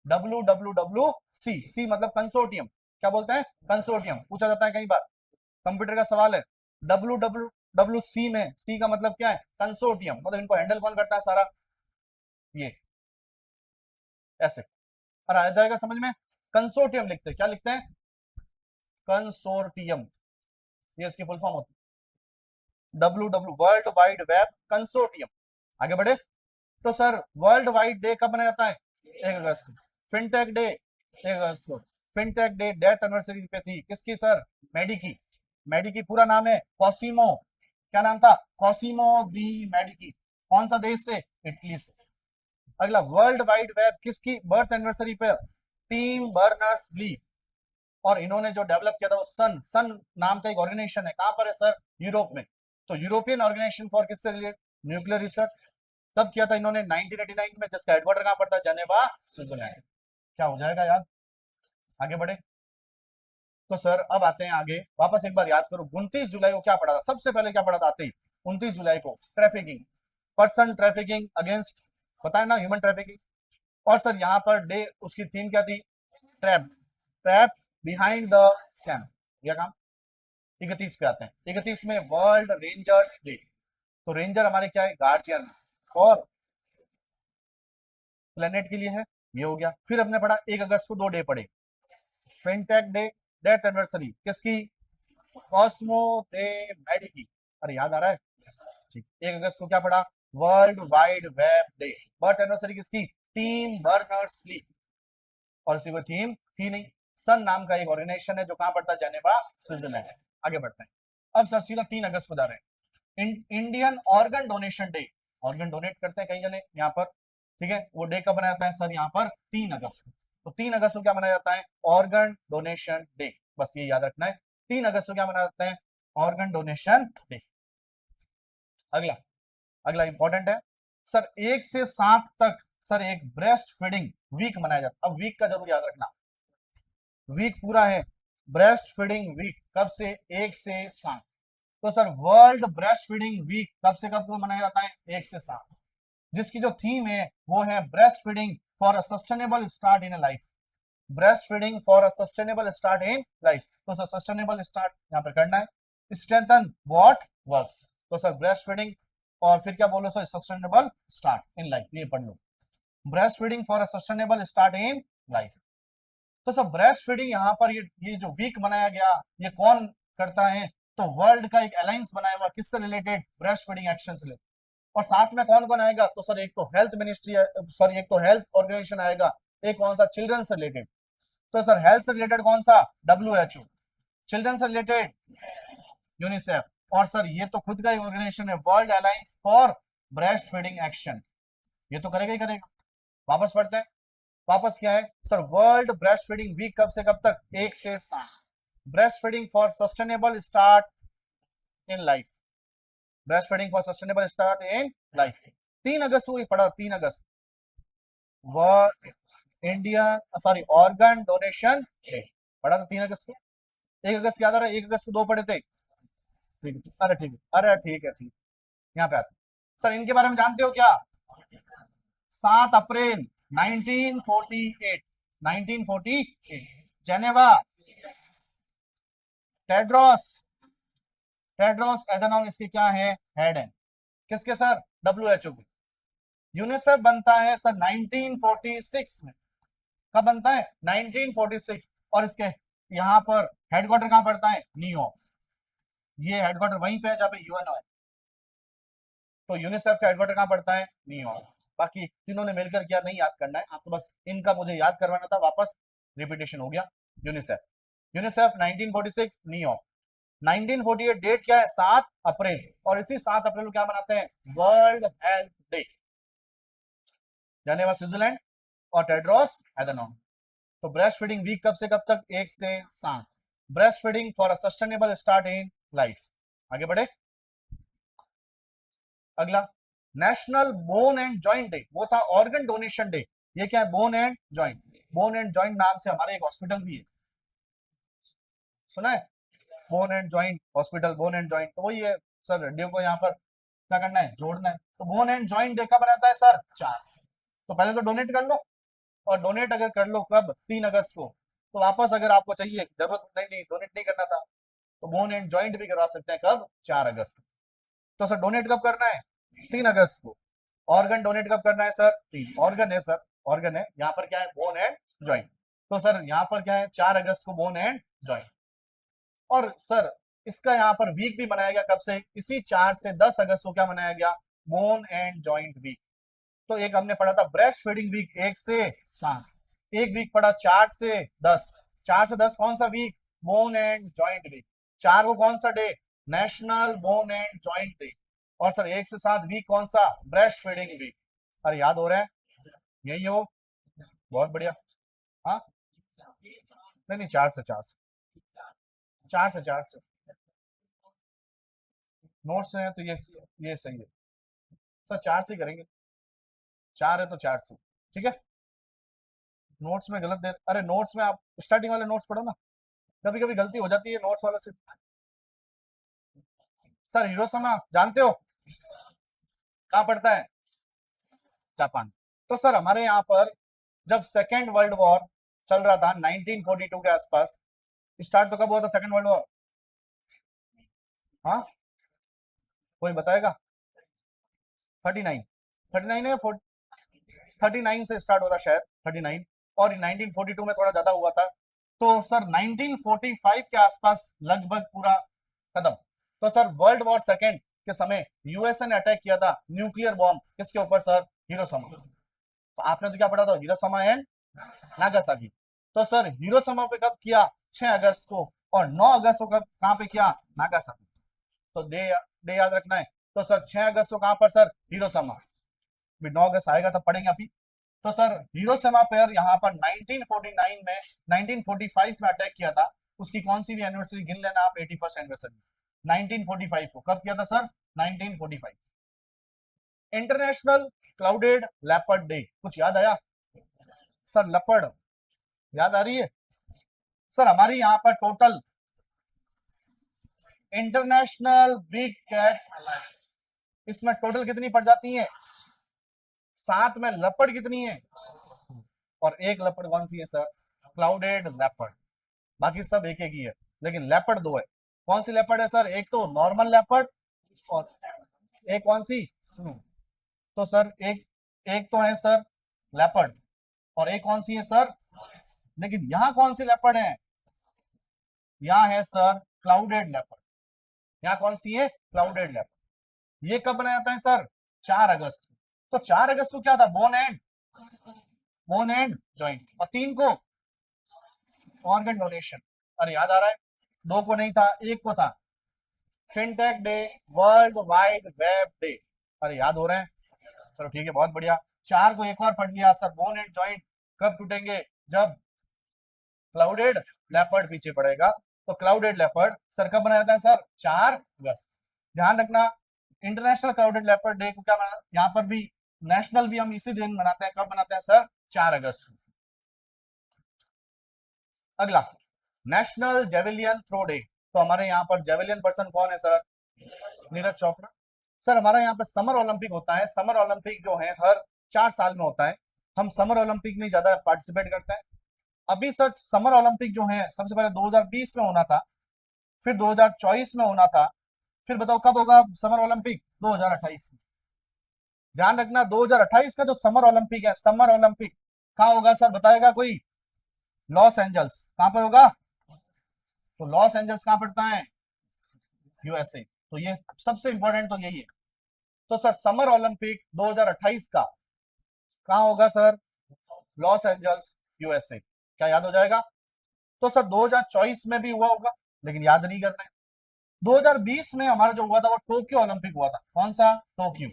WWWC, सी मतलब कंसोर्टियम, क्या बोलते हैं, कंसोर्टियम, पूछा जाता है कई बार, कंप्यूटर का सवाल है। WWWC में सी का मतलब क्या है, कंसोर्टियम, मतलब इनको हैंडल कौन करता है सारा, ये ऐसे, और आ जाएगा समझ में, कंसोर्टियम लिखते हैं, क्या लिखते हैं, कंसोर्टियम, ये इसकी फुल फॉर्म होती है, WW world wide web consortium. आगे बढ़े, तो सर वर्ल्ड वाइड डे कब मनाया जाता है, 1 अगस्त को। फिनटेक डे 1 अगस्त को। फिनटेक डे डेथ एनिवर्सरी पे थी किसकी सर, मेडिकी, मेडिकी पूरा नाम है कॉसिमो, क्या नाम था, कॉसिमो दी मेडिकी, कौन सा देश से, इटली से। अगला वर्ल्ड वाइड वेब किसकी बर्थ एनिवर्सरी पर, टीम बर्नर्स ली, और इन्होंने जो डेवलप किया था वो सन नाम का एक ऑर्गेनाइजेशन है, कहां पर है सर, यूरोप में, तो यूरोपियन ऑर्गेनाइजेशन फॉर किससे रिलेटेड, न्यूक्लियर रिसर्च, कब किया था इन्होंने, 1989 में, जिसका हेडक्वार्टर कहां पड़ता है, जेनेवा स्विट्जरलैंड। क्या हो जाएगा याद, आगे बढ़े, तो सर अब आते हैं आगे, वापस एक बार याद करो, 29 जुलाई को क्या पढ़ा था, सबसे पहले क्या पढ़ा था आते ही, 29 जुलाई को ट्रैफिकिंग, पर्सन ट्रैफिकिंग अगेंस्ट, बताए ना, ह्यूमन ट्रैफिकिंग, और सर यहाँ पर डे उसकी थीम क्या थी, trap, trap behind the scam, यह काम। 31 पे आते हैं, 31 में वर्ल्ड रेंजर्स डे, तो रेंजर हमारे क्या है, गार्जियन फॉर प्लेनेट के लिए है, ये हो गया। फिर हमने पढ़ा 1 अगस्त को 2 डे पढ़े, फिनटेक डे, डेथ एनिवर्सरी किसकी, कॉस्मो दे मेडिकी, अरे याद आ रहा है, ठीक। 1 अगस्त को क्या पढ़ा, world wide web day, birth anniversary किसकी, टीम बर्नर्स ली, और इसी को थीम थी नहीं, सन नाम का एक ऑर्गेनाइजेशन है जो कहां पड़ता है, जेनेवा स्विट्जरलैंड। आगे बढ़ते हैं, अब सर सीधा 3 अगस्त को जा रहे हैं, Indian organ donation day, organ donate करते हैं कई जने यहाँ पर, ठीक है, वो डे कब मनाया जाता है सर, यहाँ पर 3 अगस्त को, तो 3 अगस्त को क्या मनाया जाता है, ऑर्गन डोनेशन डे, बस ये याद रखना है, 3 अगस्त को क्या मनाया जाता है, ऑर्गन डोनेशन डे। अगला, अगला इंपॉर्टेंट है सर, 1 से 7 तक सर एक ब्रेस्ट फीडिंग वीक मनाया जाता है, अब वीक का जरूर याद रखना, वीक पूरा है, ब्रेस्ट फीडिंग वीक कब से, 1 से 7, तो sir world breast feeding week कब से कब को मनाया जाता है, 1 से 7, जिसकी जो थीम है वो है breast feeding for a sustainable start in life, breast feeding for a sustainable start in life, तो सर सस्टेनेबल स्टार्ट यहाँ पर करना है, स्ट्रेंथन व्हाट वर्क्स, तो सर ब्रेस्ट फीडिंग, और फिर क्या बोलो sir, sustainable start in life, ये पढ़ लो, breast feeding for a sustainable start in life. तो सब ब्रेस्ट फीडिंग यहाँ पर ये जो वीक बनाया गया, ये कौन करता है, तो वर्ल्ड का एक अलायंस बनाया हुआ, किससे रिलेटेड, ब्रेस्ट फीडिंग एक्शन से रिलेटेड, और साथ में कौन कौन आएगा, तो सर एक तो हेल्थ मिनिस्ट्री, सॉरी एक तो हेल्थ ऑर्गेनाइजेशन आएगा, एक कौन सा, चिल्ड्रन से रिलेटेड, तो सर हेल्थ से रिलेटेड कौन सा, WHO, चिल्ड्रन से रिलेटेड यूनिसेफ, और सर ये तो खुद का ही ऑर्गेनाइजेशन है, world alliance for breast feeding action, ये तो करेगा ही करेगा। वापस पढ़ते हैं, वापस क्या है sir, world breast feeding week कब से कब तक, 1 से 7, breast feeding for sustainable start in life, breast feeding for sustainable start in life, 3 अगस्त को ही पढ़ा, 3 अगस्त world Indian, sorry organ donation day पढ़ा था 3 अगस्त को, 1 अगस्त याद आ रहा है, 1 अगस्त को 2 पढ़े थे, ठीक है, अरे ठीक है, अरे ठीक है, ठीक, यहाँ पे आते सर, इनके बारे में जानते हो क्या, 7 अप्रैल 1948, 1948 जेनेवा, टेड्रोस, टेड्रोस एधेनॉम इसके क्या है, हेड है, किसके सर, WHO के। यूनिसेफ बनता है सर 1946 में, कब बनता है, 1946, और इसके यहाँ पर हेडक्वार्टर कहां पड़ता है, न्यूयॉर्क, ये हेडक्वार्टर वहीं पे है जहाँ पे UN है, तो यूनिसेफ का हेडक्वार्टर कहां पड़ता है, न्यूयॉर्क। बाकी तीनों ने मिलकर किया, नहीं याद करना है आपको, बस इनका मुझे याद करवाना था, वापस रिपीटेशन हो गया। यूनिसेफ, यूनिसेफ 1946 न्यूयॉर्क, 1948 डेट क्या है, 7 अप्रैल, और इसी 7 अप्रैल को क्या मनाते हैं, world health day, Geneva Switzerland, और टेड्रोस एधेनॉम। तो ब्रेस्ट फीडिंग वीक कब से कब तक, 1 से 7, breast feeding for a sustainable start in life. आगे बढ़े, अगला national bone and joint day, वो था ऑर्गन डोनेशन डे, ये क्या है, bone and joint, bone and joint नाम से हमारे एक हॉस्पिटल भी है, सुना है, bone and joint hospital, bone and joint, तो वही है सर, हड्डियों को यहाँ पर क्या करना है, जोड़ना है। तो बोन एंड जॉइंट डे कब बनाता है सर, 4। तो पहले तो डोनेट कर लो, और डोनेट अगर कर लो कब, 3 अगस्त को, तो वापस अगर आपको चाहिए, जरूरत नहीं, डोनेट नहीं करना था, तो बोन एंड जॉइंट भी करवा सकते हैं कब, 4 अगस्त। तो सर डोनेट कब करना है, 3 अगस्त को। ऑर्गन डोनेट कब करना है सर, 3, ऑर्गन है सर, ऑर्गन है, यहाँ पर क्या है, बोन एंड जॉइंट। तो सर यहाँ पर क्या है, 4 अगस्त को बोन एंड जॉइंट। और सर इसका यहाँ पर वीक भी मनाया गया कब से, इसी 4 से 10 अगस्त को क्या मनाया गया, बोन एंड जॉइंट वीक। तो एक हमने पढ़ा था ब्रेस्ट फीडिंग वीक 1 से 7, एक वीक पढ़ा 4 से 10, 4 से 10 कौन सा week, bone and joint week. 4 को कौन सा day, national bone and joint day. और सर 1 से 7 वीक कौन सा, ब्रेस्ट फीडिंग वीक। अरे याद हो रहा है, यही हो, बहुत बढ़िया। हाँ नहीं नहीं, 4 से 4 से 4 से 4 से नोट्स है तो ये सही है सर, 4 से ही करेंगे, 4 है तो 4 से, ठीक है। नोट्स में गलत दे, अरे नोट्स में आप स्टार्टिंग वाले नोट्स पढ़ो ना, कभी कभी गलती हो जाती है नोट्स वाले से। सर हिरोशिमा जानते हो कहाँ पड़ता है, जापान। तो सर हमारे यहाँ पर जब सेकेंड वर्ल्ड वॉर चल रहा था 1942 के आसपास, स्टार्ट तो कब हुआ था सेकेंड वर्ल्ड वॉर, हाँ कोई बताएगा, 39, 39 है, 39 से स्टार्ट होता शायद, 39, और 1942 में थोड़ा ज्यादा हुआ था। तो सर 1945 के आसपास लगभग पूरा खत्म। तो सर वर्ल्ड वॉर सेकेंड के समय यूएसए ने अटैक किया था न्यूक्लियर बॉम्ब, किसके ऊपर सर, हिरोशिमा। तो आपने तो क्या पढ़ा था, हिरोशिमा एंड नागासाकी। तो सर हिरोशिमा पे कब किया, 6 अगस्त को, और 9 अगस्त को कब, कहाँ पे किया, नागासाकी। तो डे याद रखना है। तो सर 6 अगस्त को कहाँ पर सर, हिरोशिमा। 9 अगस्त आएगा तब पढ़ेंगे अभी। तो सर हिरोशिमा पर यहाँ पर 1949 में, 1945 में अटैक किया था, उसकी कौन सी भी एनिवर्सरी गिन लेना आप, 81st एनिवर्सरी, 1945 को कब किया था sir, 1945। International clouded leopard day, कुछ याद आया सर, लेपर्ड याद आ रही है सर, हमारी यहाँ पर total international big cat alliance, इसमें टोटल कितनी पड़ जाती है, 7 में लेपर्ड कितनी है, और एक लेपर्ड कौन सी है सर, क्लाउडेड लेपर्ड। बाकी सब एक एक ही है, लेकिन लेपर्ड 2 है। कौन सी लेपर्ड है सर, एक तो नॉर्मल लेपर्ड, और एक कौन सी, स्नो। तो सर एक एक तो है सर लेपर्ड, और एक कौन सी है सर, लेकिन यहाँ कौन सी लेपर्ड है, यहाँ है सर क्लाउडेड लेपर्ड। यहाँ कौन सी है, क्लाउडेड लेपर्ड। ये कब बनाया जाता है सर, 4 अगस्त। तो 4 अगस्त को क्या था, बोन एंड जॉइंट, और 3 को ऑर्गन डोनेशन। अरे याद आ रहा है, 2 को नहीं था, 1 को था, fintech day, world wide web day. अरे याद हो रहे हैं, चलो ठीक है, बहुत बढ़िया। 4 को एक और पढ़ लिया सर, बोन एंड जॉइंट कब टूटेंगे, जब क्लाउडेड लेपर्ड पीछे पड़ेगा। तो क्लाउडेड लेपर्ड सर कब बनाया जाता है सर, 4 अगस्त। ध्यान रखना, इंटरनेशनल क्लाउडेड लेपर्ड डे को क्या बना, यहाँ पर भी नेशनल भी हम इसी दिन मनाते हैं, कब मनाते हैं सर, 4 अगस्त। अगला नेशनल जेवेलियन थ्रो डे। तो हमारे यहाँ पर जेवेलियन पर्सन कौन है सर, नीरज चोपड़ा। सर हमारा यहाँ पर समर ओलंपिक होता है, समर ओलंपिक जो है हर 4 साल में होता है। हम समर ओलंपिक में ज्यादा पार्टिसिपेट करते हैं। अभी सर समर ओलंपिक जो है सबसे पहले 2020 में होना था, फिर 2024 में होना था, फिर बताओ कब होगा समर ओलंपिक, 2028 में। ध्यान रखना 2028 का जो समर ओलंपिक है, समर ओलंपिक कहाँ होगा सर, बताएगा कोई, लॉस एंजल्स। कहाँ पर होगा, तो लॉस एंजल्स कहाँ पड़ता है, यूएसए। तो ये सबसे इंपॉर्टेंट तो यही है। तो सर समर ओलंपिक 2028 का कहाँ होगा सर, लॉस एंजल्स, यूएसए। क्या याद हो जाएगा। तो सर 2024 में भी हुआ होगा, लेकिन याद नहीं करना है। 2020 में हमारा जो हुआ था वो टोक्यो ओलंपिक हुआ था, कौन सा, टोक्यो।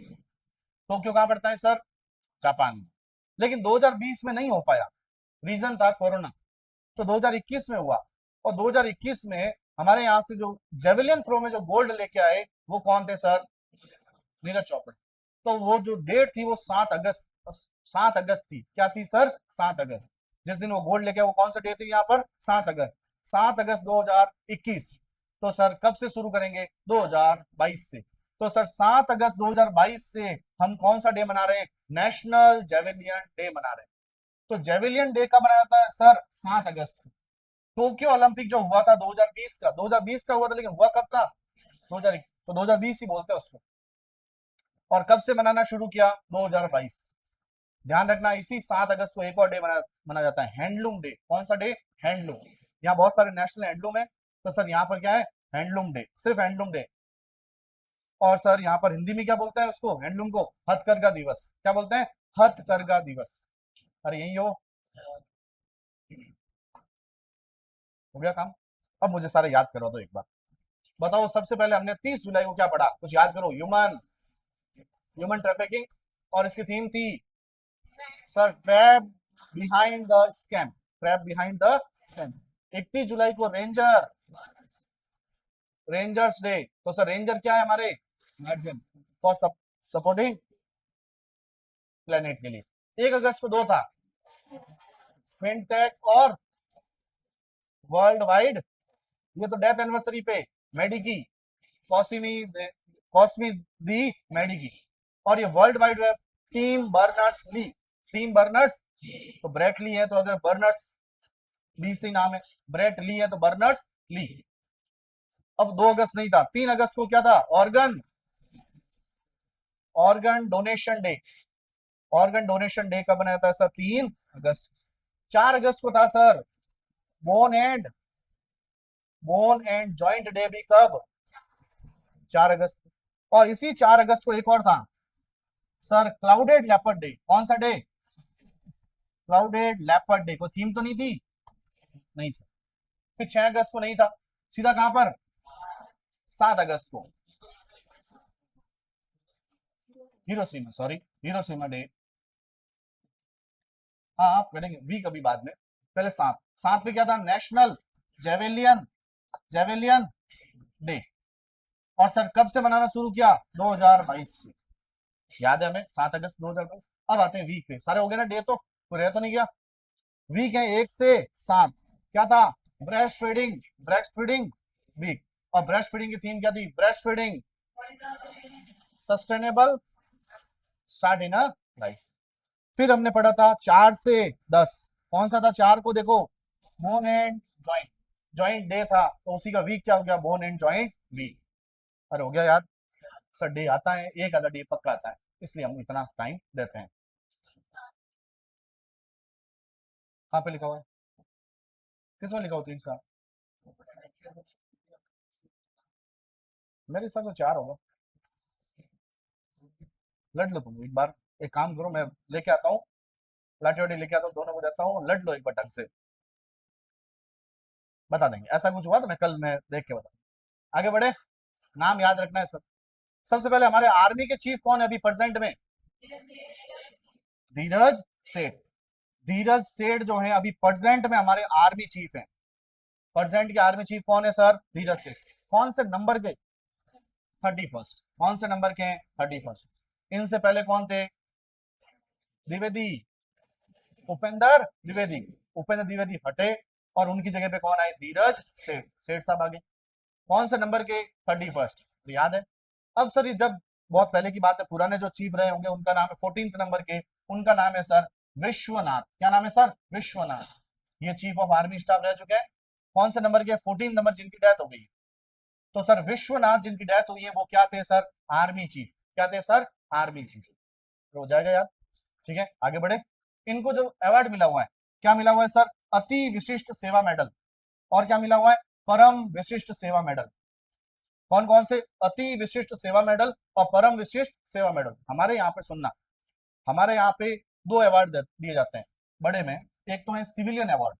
टोक्यो कहाँ पड़ता है सर, जापान में। लेकिन 2020 में नहीं हो पाया, रीजन था कोरोना। तो 2021 में हुआ, और 2021 में हमारे यहाँ से जो जेवेलियन थ्रो में जो गोल्ड लेके आए वो कौन थे सर, नीरज चोपड़ा। तो वो जो डेट थी वो 7 अगस्त, 7 अगस्त थी, क्या थी सर, 7 अगस्त। जिस दिन वो गोल्ड लेके, वो कौन सा डे थी यहाँ पर, 7 अगस्त। 7 अगस्त 2021। तो सर कब से शुरू करेंगे? 2022 से। तो सर 7 अगस्त 2022 से हम कौन सा डे मना रहे हैं? नेशनल जेवेलियन डे मना रहे हैं। तो जेवेलियन डे कब मनाया जाता है सर? 7 अगस्त को। टोक्यो ओलंपिक जो हुआ था 2020 का, 2020 का हुआ था, लेकिन हुआ कब था? 2000, तो 2020 ही बोलते हैं उसको। और कब से मनाना शुरू किया? 2022। ध्यान रखना, इसी 7 अगस्त को एक और डे मना जाता है, हैंडलूम डे। कौन सा डे? हैंडलूम। यहाँ बहुत सारे नेशनल हैंडलूम है, तो सर यहाँ पर क्या है? हैंडलूम डे, सिर्फ हैंडलूम डे। और सर यहाँ पर हिंदी में क्या बोलते हैं उसको? हैंडलूम को हथकरघा दिवस। क्या बोलते हैं? हथकरघा दिवस। अरे यही हो गया काम। अब मुझे सारे याद करो दो एक बार। बताओ, सबसे पहले हमने 30 जुलाई को क्या पढ़ा? कुछ याद करो। Human trafficking. और इसकी थीम थी sir trap behind the scam. Trap behind the scam. 31 जुलाई को रेंजर्स डे। तो सर रेंजर क्या है? हमारे गार्जियन फॉर सपोर्टिंग प्लेनेट के लिए। 1 अगस्त को दो था, फिनटेक और वर्ल्ड वाइड। ये तो डेथ एनिवर्सरी पे मेडिकी, कॉस्मी कॉस्मी दी मेडिकी। और ये world wide web Tim Berners तो ब्रेट ली है, तो अगर बर्नर्स बी से नाम है, ब्रेट ली है तो बर्नर्स ली। अब 2 अगस्त नहीं था, 3 अगस्त को क्या था? Organ donation day. Organ donation day कब बनाया था सर? 3 अगस्त। 4 अगस्त को था sir bone and joint day. भी कब? 4 अगस्त। और इसी 4 अगस्त को एक और था सर, क्लाउडेड लेपर्ड डे। कौन सा डे? Clouded leopard day. कोई थीम तो नहीं थी? नहीं सर। फिर 6 अगस्त को नहीं था, सीधा कहां पर? 7 अगस्त को हिरोशिमा डे। हाँ आप करेंगे वी कभी बाद में, पहले 7 पे क्या था? National javelin day. और सर कब से मनाना शुरू किया? 2022 से। याद है हमें, 7 अगस्त 2022। अब आते हैं वीक पे। सारे हो गए ना डे? तो कोई रह तो नहीं गया? वीक है 1 से 7। क्या था? Breast feeding week. और ब्रेस्ट फीडिंग की थीम क्या थी? Breast feeding sustainable start in a life. फिर हमने पढ़ा था 4 से 10। कौन सा था 4 को? देखो, बोन एंड जॉइंट डे था, तो उसी का वीक क्या हो गया? Bone and joint week. अरे हो गया याद। सर डे आता है, एक आधा डे पक्का आता है, इसलिए हम इतना टाइम देते हैं। कहाँ पे लिखा हुआ है? किसमें लिखा हुआ 3 साल? मेरे हिसाब से 4 होगा। लड़ लो तुम एक बार। एक काम करो, मैं लेके आता हूँ, लाठी वाठी लेके आता हूँ, दोनों को देता हूँ, लड़ लो एक बार ढंग से, बता देंगे। ऐसा कुछ हुआ तो मैं देख के बता। आगे बढ़े। नाम याद रखना है सब। सबसे पहले हमारे आर्मी के चीफ कौन है अभी प्रेजेंट में? धीरज सेठ। धीरज सेठ जो है अभी प्रेजेंट में हमारे आर्मी चीफ हैं। प्रेजेंट के आर्मी चीफ कौन है सर? धीरज सेठ। कौन से नंबर के? 31st। कौन से नंबर के हैं? 31st। इनसे पहले कौन थे? द्विवेदी, उपेंद्र द्विवेदी हटे, और उनकी जगह पे कौन आए? धीरज सेठ साहब आगे। कौन से नंबर के? 31st। तो याद है। अब सर ये जब बहुत पहले की बात है, पुराने जो चीफ रहे होंगे उनका नाम है 14th नंबर के, उनका नाम है सर विश्वनाथ। क्या नाम है सर? विश्वनाथ। ये चीफ ऑफ आर्मी स्टाफ रह चुके हैं। कौन से नंबर के? 14 नंबर, जिनकी डेथ हो गई। तो सर विश्वनाथ जिनकी डेथ हुई है वो क्या थे सर? Army chief. क्या थे सर? Army chief. तो हो जाएगा याद। ठीक है, आगे बढ़े। इनको जो अवार्ड मिला हुआ है, क्या मिला हुआ है सर? अति विशिष्ट सेवा मेडल। और क्या मिला हुआ है? परम विशिष्ट सेवा मेडल। कौन कौन से? अति विशिष्ट सेवा मेडल और परम विशिष्ट सेवा मेडल। हमारे यहाँ पे सुनना, हमारे यहाँ पे 2 अवार्ड दिए जाते हैं बड़े में। एक तो है सिविलियन अवार्ड,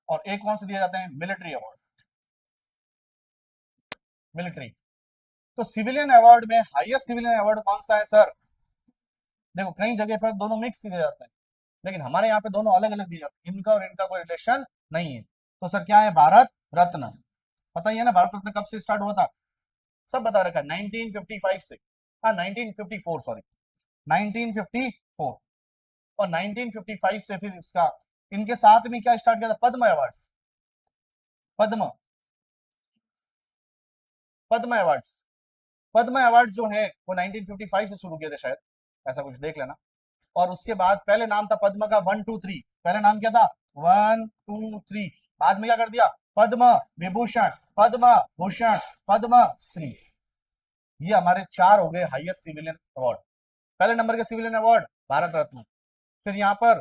और एक कौन से दिए जाते हैं? Military award. मिलिट्री। तो सिविलियन अवार्ड में हाईएस्ट सिविलियन अवार्ड कौन सा है सर? देखो कई जगह पर दोनों मिक्स दिए जाते हैं, लेकिन हमारे यहाँ पे दोनों अलग अलग दिए जाते हैं, इनका और इनका कोई रिलेशन नहीं है। तो सर क्या है? भारत रत्न। पता ही है ना भारत रत्न कब से स्टार्ट हुआ था? सब बता रखा है, 1955 से। हाँ 1954, सॉरी 1954। और 1955 से फिर इसका इनके साथ में क्या स्टार्ट किया था? पद्म अवार्ड्स। पद्म पद्म अवार्ड्स पद्म अवार्ड जो है वो 1955 से शुरू किए थे शायद, ऐसा कुछ देख लेना। और उसके बाद पहले नाम था पद्म का 1 2 3, पहले नाम क्या था? 1 2 3। बाद में क्या कर दिया? पद्म विभूषण, पद्म भूषण, पद्म श्री। ये हमारे 4 हो गए हाईएस्ट सिविलियन अवार्ड। पहले नंबर के सिविलियन अवार्ड भारत रत्न, फिर यहाँ पर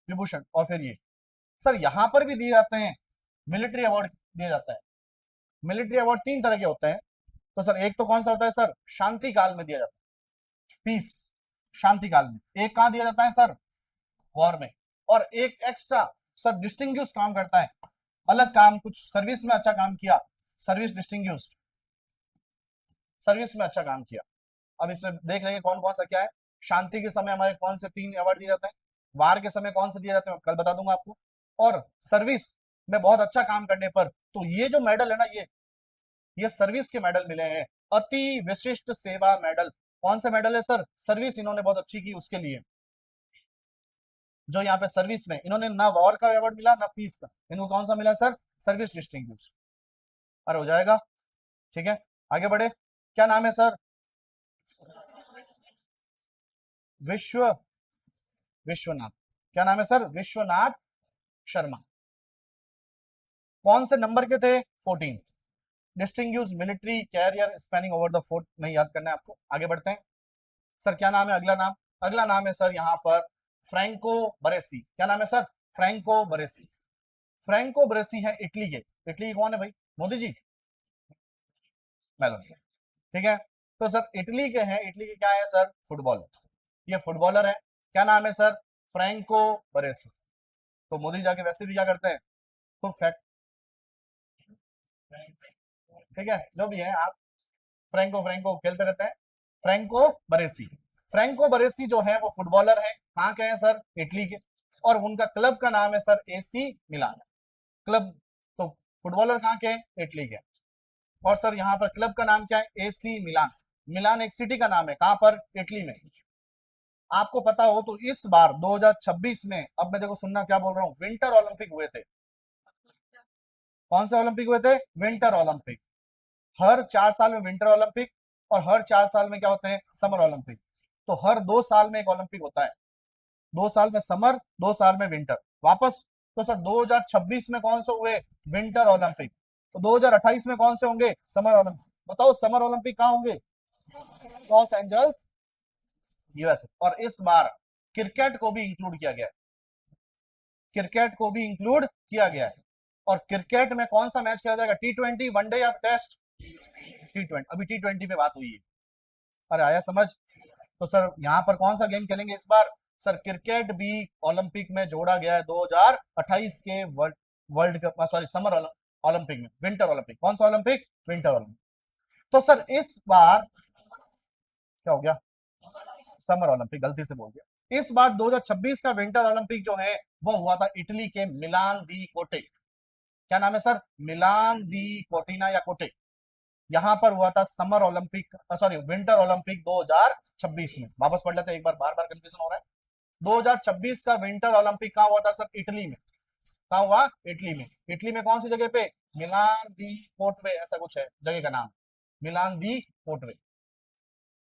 विभूषण, और फिर ये। सर यहाँ पर भी दिए जाते हैं मिलिट्री अवार्ड, दिया जाता है। मिलिट्री अवार्ड 3 तरह के होते हैं। तो सर एक तो कौन सा होता है सर? शांति काल में दिया जाता है, पीस, शांति काल में। एक कहां दिया जाता है सर? वॉर में। और एक एक्स्ट्रा सर डिस्टिंग्विश काम करता है, अलग काम, कुछ सर्विस में अच्छा काम किया, सर्विस डिस्टिंग्विश्ड, सर्विस में अच्छा काम किया। अब इसमें देख लेंगे कौन कौन सा क्या है। शांति के समय हमारे कौन से 3 अवार्ड दिए जाते हैं, वार के समय कौन से दिए जाते हैं कल बता दूंगा आपको, और सर्विस में बहुत अच्छा काम करने पर। तो ये जो मेडल है ना, ये सर्विस के मेडल मिले हैं, अति विशिष्ट सेवा मेडल। कौन से मेडल है सर? सर्विस इन्होंने बहुत अच्छी की उसके लिए। जो यहाँ पे सर्विस में इन्होंने ना वॉर का अवार्ड मिला ना पीस का, इनको कौन सा मिला सर? Service distinguish. अरे हो जाएगा, ठीक है। आगे बढ़े, क्या नाम है सर? विश्व विश्वनाथ। क्या नाम है सर? विश्वनाथ शर्मा। कौन से नंबर के थे? 14। Distinguished military career spanning over the fort, नहीं याद करना है आपको। आगे बढ़ते हैं सर, क्या नाम है अगला नाम? अगला नाम है सर यहाँ पर फ्रैंको बरेसी। क्या नाम है सर? फ्रैंको बरेसी। फ्रैंको बरेसी है इटली के। इटली के कौन है भाई? मोदी जी, मेलोनी, ठीक है। तो सर इटली के हैं, इटली के क्या है सर? फुटबॉलर। ये फुटबॉलर है, क्या नाम है सर? फ्रैंको बरेसी। तो मोदी जाके वैसे भी क्या करते हैं? तो फैक्ट, ठीक है, जो भी है आप फ्रैंको फ्रैंको खेलते रहते हैं। फ्रैंको बरेसी, फ्रैंको बरेसी जो है वो फुटबॉलर है, कहाँ के हैं सर? इटली के। और उनका क्लब का नाम है सर एसी मिलान क्लब। तो फुटबॉलर कहाँ के हैं? इटली के। और सर यहाँ पर क्लब का नाम क्या है? AC Milan. मिलान एक सिटी का नाम है, कहाँ पर? इटली में। आपको पता हो तो इस बार 2026 में, अब मैं देखो सुनना क्या बोल रहा हूँ, विंटर ओलंपिक हुए थे। कौन से ओलंपिक हुए थे? Winter Olympic. हर 4 साल में विंटर ओलंपिक, और हर 4 साल में क्या होते हैं? Summer Olympic. तो हर 2 साल में एक ओलंपिक होता है, 2 साल में समर, 2 साल में विंटर, वापस। तो सर 2026 में कौन से हुए? Winter Olympic. तो 2028 में कौन से होंगे? Summer Olympic. बताओ समर ओलंपिक कहाँ होंगे? Los Angeles, USA. और इस बार क्रिकेट को भी इंक्लूड किया गया है, क्रिकेट को भी इंक्लूड किया गया है। और क्रिकेट में कौन सा मैच खेला जाएगा? T20, वनडे या टेस्ट? T20। अभी T20 पे बात हुई है। अरे आया समझ? तो सर यहाँ पर कौन सा गेम खेलेंगे इस बार? सर क्रिकेट भी ओलंपिक में जोड़ा गया है 2028 के world cup, sorry summer Olympic में। विंटर ओलंपिक, कौन सा ओलंपिक? Winter Olympic. तो सर इस बार क्या हो गया? समर ओलंपिक, गलती से बोल गया। इस बार 2026 का विंटर ओलंपिक जो है वो हुआ था इटली के मिलान दी कोटे। क्या नाम है सर? मिलान दी कोटिना या कोटे। यहां पर हुआ था summer Olympic, sorry winter Olympic 2026 में। वापस पढ़ लेते हैं एक बार, बार बार कंफ्यूजन हो रहा है। 2026 का विंटर ओलंपिक कहाँ हुआ था सर? इटली में। कहाँ हुआ? इटली में। इटली में कौन सी जगह पे? मिलान दी पोर्टवे, ऐसा कुछ है जगह का नाम, मिलान दी पोर्टवे।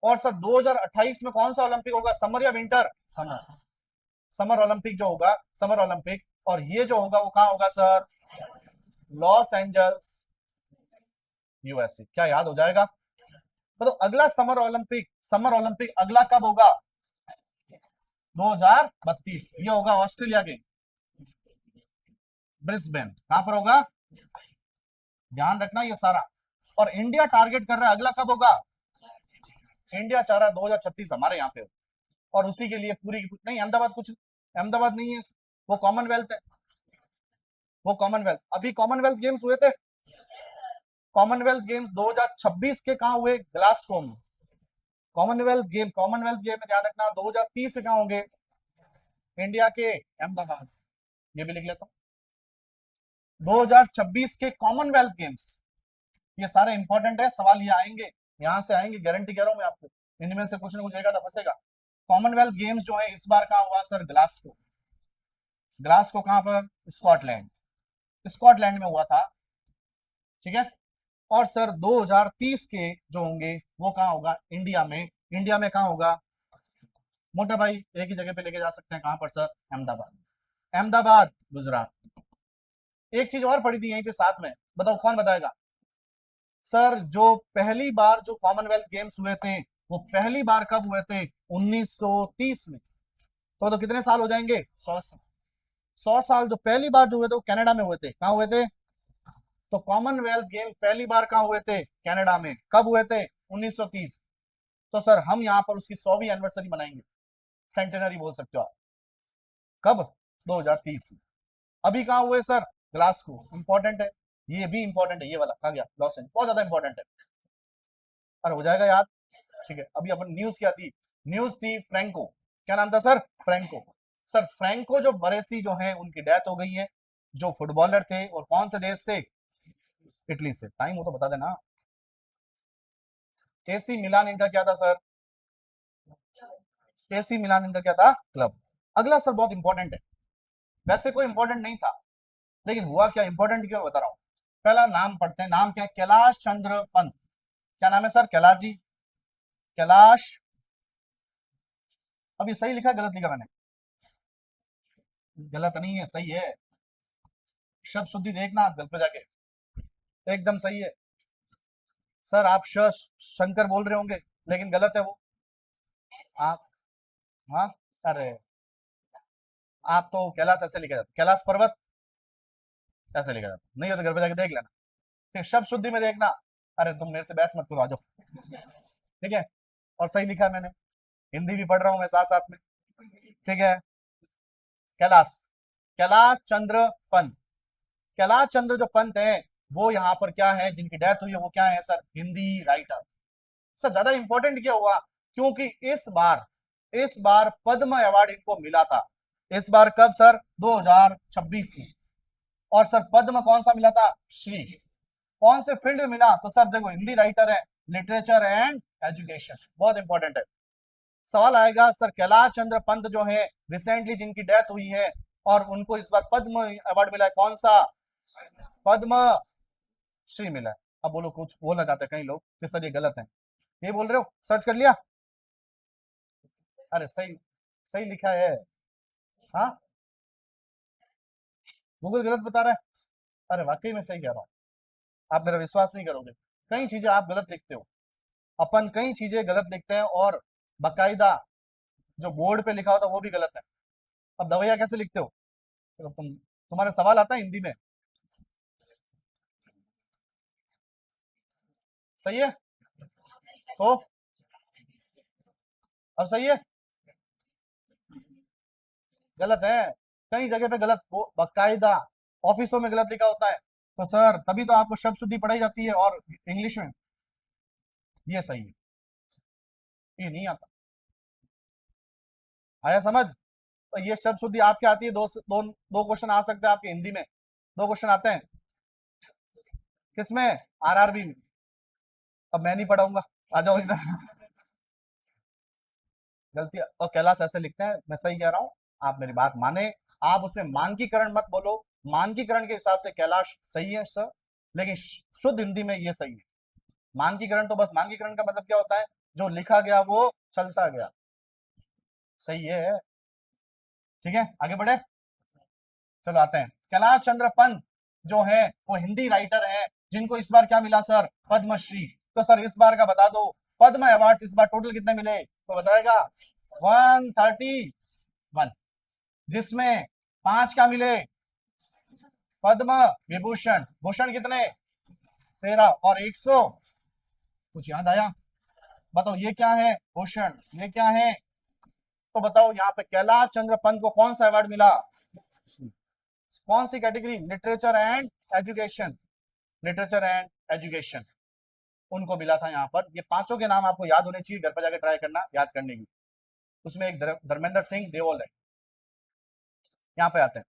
और सर 2028 में कौन सा ओलंपिक होगा? समर या विंटर? समर। समर ओलंपिक जो होगा, समर ओलंपिक, और ये जो होगा वो कहाँ होगा सर? Los Angeles, USA. क्या याद हो जाएगा? तो अगला समर ओलंपिक अगला कब होगा? 2032। ये होगा ऑस्ट्रेलिया के ब्रिस्बेन। कहां पर होगा? ध्यान रखना ये सारा। और इंडिया टारगेट कर रहा है अगला कब होगा? इंडिया चाह रहा है 2036 हमारे यहाँ पे हो। और उसी के लिए पूरी नहीं, अहमदाबाद कुछ, अहमदाबाद नहीं है, वो कॉमनवेल्थ है। वो कॉमनवेल्थ, अभी कॉमनवेल्थ गेम्स हुए थे। कॉमनवेल्थ गेम्स 2026 के कहाँ हुए? ग्लासगो में। कॉमनवेल्थ गेम में ध्यान रखना 2030 से कहाँ होंगे? इंडिया के अहमदाबाद। ये भी लिख लेता हूँ, 2026 के कॉमनवेल्थ गेम्स। ये सारे इंपॉर्टेंट है, सवाल ये आएंगे, यहां से आएंगे, गारंटी कह रहा हूं मैं आपको। इनमें से कुछ ना कुछ आएगा तो फंसेगा। कॉमनवेल्थ गेम्स जो है इस बार कहाँ हुआ सर? ग्लासगो। ग्लासगो कहां पर? स्कॉटलैंड, स्कॉटलैंड में हुआ था, ठीक है। और सर 2030 के जो होंगे वो कहाँ होगा? इंडिया में। इंडिया में कहाँ होगा मोटा भाई? एक ही जगह पे लेके जा सकते हैं, कहां पर सर? अहमदाबाद। अहमदाबाद गुजरात। एक चीज और पड़ी थी यहीं पे साथ में, बताओ कौन बताएगा? सर जो पहली बार जो कॉमनवेल्थ गेम्स हुए थे वो पहली बार कब हुए थे? 1930 में। तो कितने साल हो जाएंगे? 100 साल। 100 साल जो पहली बार जो हुए थे वो कनाडा में हुए थे। कहाँ हुए थे? तो कॉमनवेल्थ गेम पहली बार कहाँ हुए थे? कनाडा में। कब हुए थे? 1930। तो सर हम यहाँ पर उसकी 100वीं एनिवर्सरी मनाएंगे, सेंटेनरी बोल सकते हो आप। कब? 2030 में। अभी कहाँ हुए सर? ग्लासगो। इंपॉर्टेंट है, ये भी इंपॉर्टेंट है, ये वाला कहा गया लॉस एंजल्स, बहुत ज्यादा इंपॉर्टेंट है। अरे हो जाएगा याद, ठीक है। अभी अपन न्यूज क्या थी? न्यूज थी फ्रैंको। क्या नाम था सर? फ्रैंको। सर फ्रैंको जो बरेसी जो है उनकी डेथ हो गई है, जो फुटबॉलर थे, और कौन से देश से? इटली से। टाइम हो तो बता देना। एसी मिलान इनका क्या था सर? एसी मिलान इनका क्या था? क्लब। अगला सर बहुत इंपॉर्टेंट है, वैसे कोई इंपॉर्टेंट नहीं था लेकिन हुआ क्या इंपॉर्टेंट, क्यों बता रहा हूं। पहला नाम पढ़ते हैं, नाम क्या है? कैलाश चंद्र पंत। क्या नाम है सर? कैलाश जी, कैलाश। अभी सही लिखा गलत लिखा मैंने? गलत नहीं है, सही है। शब्द शुद्धि देखना आप घर पे जाके, एकदम सही है। सर आप शंकर बोल रहे होंगे लेकिन गलत है वो। आप, हाँ, अरे आप तो कैलाश ऐसे लिखा जाता, कैलाश पर्वत ऐसे लिखा जाता, नहीं हो तो घर पे जाके देख लेना, फिर शब्द शुद्धि में देखना। अरे तुम मेरे से बहस मत करो, आ जाओ, ठीक है। और सही लिखा है मैंने, हिंदी भी पढ़ रहा हूँ मैं साथ साथ में, ठीक है। कैलाश, कैलाश चंद्र पंत। कैलाश चंद्र जो पंत है वो यहाँ पर क्या है, जिनकी डेथ हुई है वो क्या है सर? हिंदी राइटर। सर ज्यादा इंपॉर्टेंट क्या हुआ? क्योंकि इस बार पद्म अवार्ड इनको मिला था। इस बार कब सर? 2026 में। और सर पद्म कौन सा मिला था? श्री। कौन से फील्ड में मिला? तो सर देखो हिंदी राइटर है, लिटरेचर एंड एजुकेशन, बहुत इंपॉर्टेंट है। सवाल आएगा सर कैलाश चंद्र पंत जो है रिसेंटली जिनकी डेथ हुई है और उनको इस बार पद्म अवार्ड मिला है, कौन सा? पद्म श्री मिला है। अब बोलो, कुछ बोलना चाहते हैं कई लोग कि सर ये गलत है, ये बोल रहे हो? सर्च कर लिया? अरे सही, सही लिखा है। हाँ, गूगल गलत बता रहा है? अरे वाकई में सही कह रहा हूँ, आप मेरा विश्वास नहीं करोगे, कई चीजें आप गलत लिखते हो। अपन कई चीजें गलत लिखते हैं और बकायदा जो बोर्ड पे लिखा होता है वो भी गलत है। अब दवाइयाँ कैसे लिखते हो? चलो तुम्हारे सवाल आता है हिंदी में, सही है। तो अब सही है? गलत है, कई जगह पे गलत, वो बकायदा ऑफिसों में गलत लिखा होता है। तो सर तभी तो आपको शब्द शुद्धि पढ़ाई जाती है और इंग्लिश में। ये सही है, ये नहीं आता। आया समझ? तो ये शब्द शुद्धि आपके आती है, दो क्वेश्चन आ सकते हैं आपके हिंदी में, दो क्वेश्चन आते हैं। किसमें? आरआरबी में। अब मैं नहीं पढ़ाऊंगा, आ जाओ इधर। गलती, और कैलाश ऐसे लिखते हैं, मैं सही कह रहा हूँ, आप मेरी बात माने। आप उसमें मानकीकरण मत बोलो, मानकीकरण के हिसाब से कैलाश सही है सर, लेकिन शुद्ध हिंदी में ये सही है। मानकीकरण तो बस, मानकीकरण का मतलब क्या होता है? जो लिखा गया वो चलता गया, सही है। ठीक है, आगे बढ़े। चलो आते हैं, कैलाश चंद्र पंत जो है वो हिंदी राइटर है जिनको इस बार क्या मिला सर? पद्मश्री। तो सर इस बार का बता दो, पद्म अवार्ड इस बार टोटल कितने मिले तो बताएगा? 131, जिसमें 5 क्या मिले? पद्म विभूषण। भूषण कितने? 13, और 100। कुछ याद आया? बताओ ये क्या है? भूषण। ये क्या है? तो बताओ यहाँ पे कैलाश चंद्र पंत को कौन सा अवार्ड मिला? कौन सी category? Literature and education, literature and education उनको मिला था यहाँ पर। ये पांचों के नाम आपको याद होने चाहिए, घर पर जाकर ट्राई करना याद करने की। उसमें एक धर्मेंद्र सिंह देओल है। यहाँ पे आते हैं,